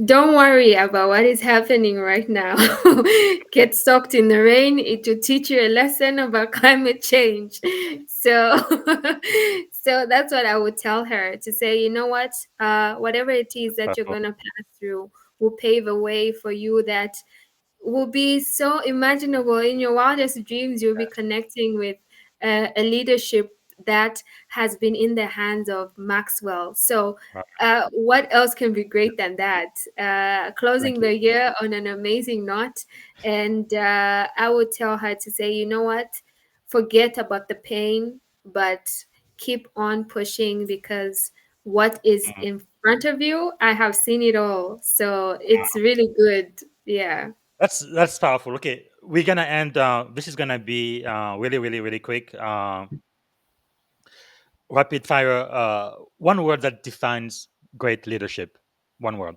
Don't worry about what is happening right now. Get soaked in the rain. It will teach you a lesson about climate change. So, so that's what I would tell her, to say, you know what, whatever it is that you're Powerful. gonna pass through will pave a way for you that will be so imaginable. In your wildest dreams, you'll be Yes. connecting with a leadership that has been in the hands of Maxwell. So, Wow. what else can be great than that? Thank Closing you. the year on an amazing note. And I would tell her to say, you know what? Forget about the pain, but keep on pushing, because what is Mm. in front of you, I have seen it all. So it's really good. Yeah. That's powerful. Okay, we're gonna end. This is gonna be really, really, really quick. Rapid fire. One word that defines great leadership. One word.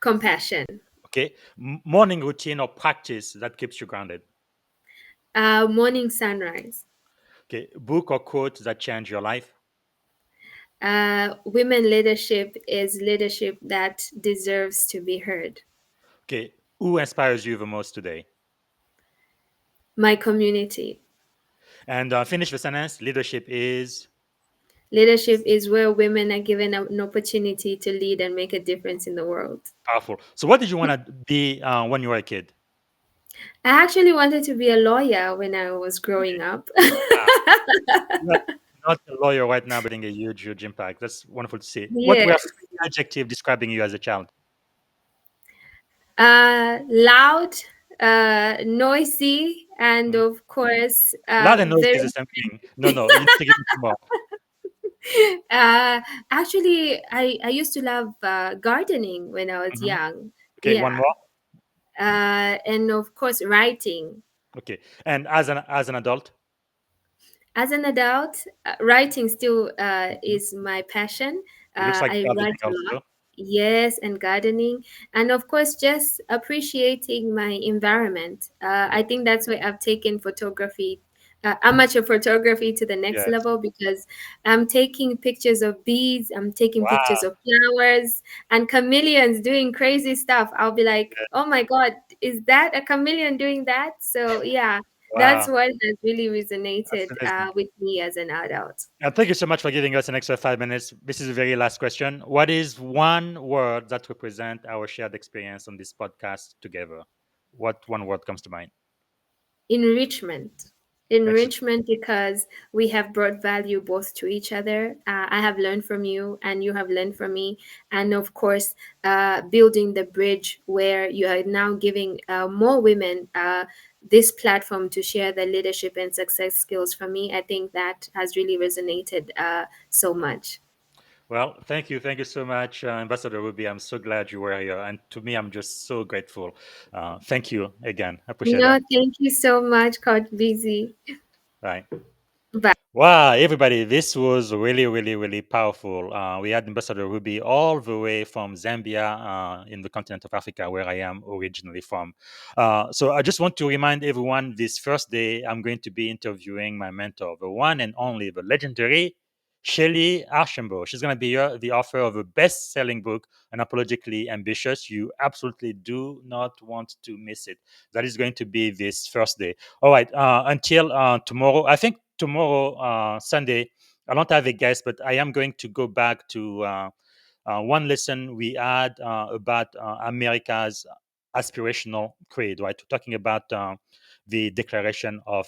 Compassion. Okay. Morning routine or practice that keeps you grounded. Morning sunrise. Okay. Book or quote that change your life. Women leadership is leadership that deserves to be heard. Okay. Who inspires you the most today? My community. And finish the sentence. Leadership is Leadership is where women are given an opportunity to lead and make a difference in the world. powerful. So, what did you want to be when you were a kid? I actually wanted to be a lawyer when I was growing up. Wow. You're not a lawyer right now, but in a huge, huge impact. That's wonderful to see. What were Yes. three adjectives describing you as a child? Loud, noisy, and Mm. of course, Loud and noisy very. is the same thing. No, no, you need to give me some more. uh, Actually, I used to love gardening when I was Mhm. young. Okay, one Yeah. more. And of course, writing. Okay, and as an adult, As an adult, writing still mhm, is my passion. it looks like I gardening write a lot. also. Yes, and gardening. And of course, just appreciating my environment. I think that's why I've taken photography, amateur photography to the next Yes. level because I'm taking pictures of bees, I'm taking Wow. pictures of flowers and chameleons doing crazy stuff. I'll be like, Yeah. oh my God, is that a chameleon doing that? So, yeah. That's Wow. what has really That's resonated amazing. with me as an adult. And thank you so much for giving us an extra 5 minutes. This is the very last question. What is one word that represents our shared experience on this podcast together? What one word comes to mind? Enrichment. Excellent. Enrichment because we have brought value both to each other. I have learned from you, and you have learned from me. And of course, building the bridge where you are now giving more women this platform to share their leadership and success skills. For me, I think that has really resonated so much. Well, thank you. Thank you so much, Ambassador Ruby. I'm so glad you were here. And to me, I'm just so grateful. Thank you again. I appreciate that. No, thank you so much, Coach Busy. Bye. Bye. Wow, everybody, this was really, really, really powerful. We had Ambassador Ruby all the way from Zambia in the continent of Africa, where I am originally from. So I just want to remind everyone this first day, I'm going to be interviewing my mentor, the one and only, the legendary Shelly Archambault. She's going to be the author of a best selling book, Unapologetically Ambitious. You absolutely do not want to miss it. That is going to be this first day. All right. Until tomorrow, I think tomorrow, Sunday, I don't have a guest, but I am going to go back to one lesson we had about America's aspirational creed, right? Talking about the Declaration of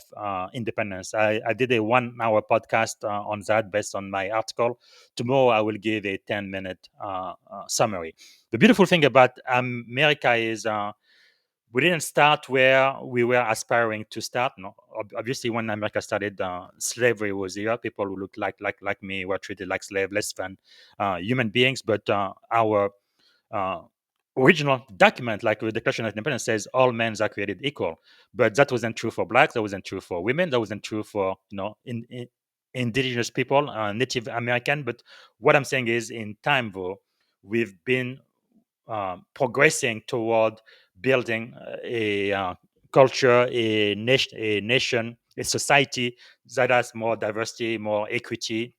Independence. I did a 1 hour podcast on that based on my article. Tomorrow, I will give a 10-minute summary. The beautiful thing about America is we didn't start where we were aspiring to start. No, obviously, when America started, slavery was here. People who looked like me were treated like slaves, less than human beings. But our uh, original document, like the Declaration of Independence, says all men are created equal. But that wasn't true for blacks. That wasn't true for women. That wasn't true for indigenous people, Native American. But what I'm saying is, in time, though, we've been progressing toward building a culture, a nation, a society that has more diversity, more equity,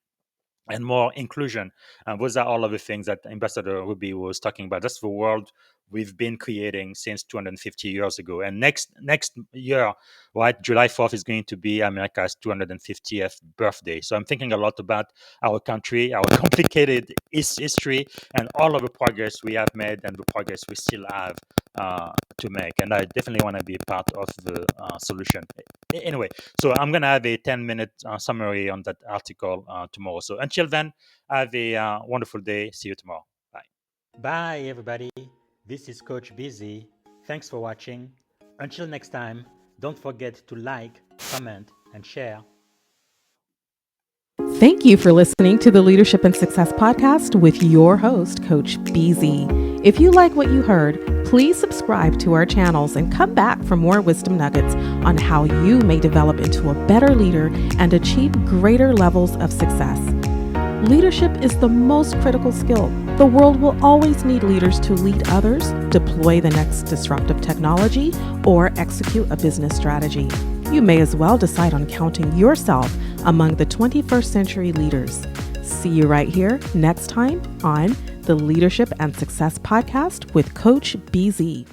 and more inclusion. And those are all of the things that Ambassador Ruby was talking about. That's the world we've been creating since 250 years ago. And next year, right, July 4th is going to be America's 250th birthday. So I'm thinking a lot about our country, our complicated history, and all of the progress we have made and the progress we still have to make. And I definitely want to be part of the solution. Anyway, so I'm going to have a 10-minute summary on that article tomorrow. So until then, have a wonderful day. See you tomorrow. Bye. Bye, everybody. This is Coach Busy. Thanks for watching. Until next time, don't forget to like, comment, and share. Thank you for listening to the Leadership and Success Podcast with your host, Coach BZ. If you like what you heard, Please subscribe to our channels and come back for more wisdom nuggets on how you may develop into a better leader and achieve greater levels of success. Leadership is the most critical skill. The world will always need leaders to lead others, deploy the next disruptive technology, or execute a business strategy. You may as well decide on counting yourself among the 21st century leaders. See you right here next time on the Leadership and Success Podcast with Coach BZ.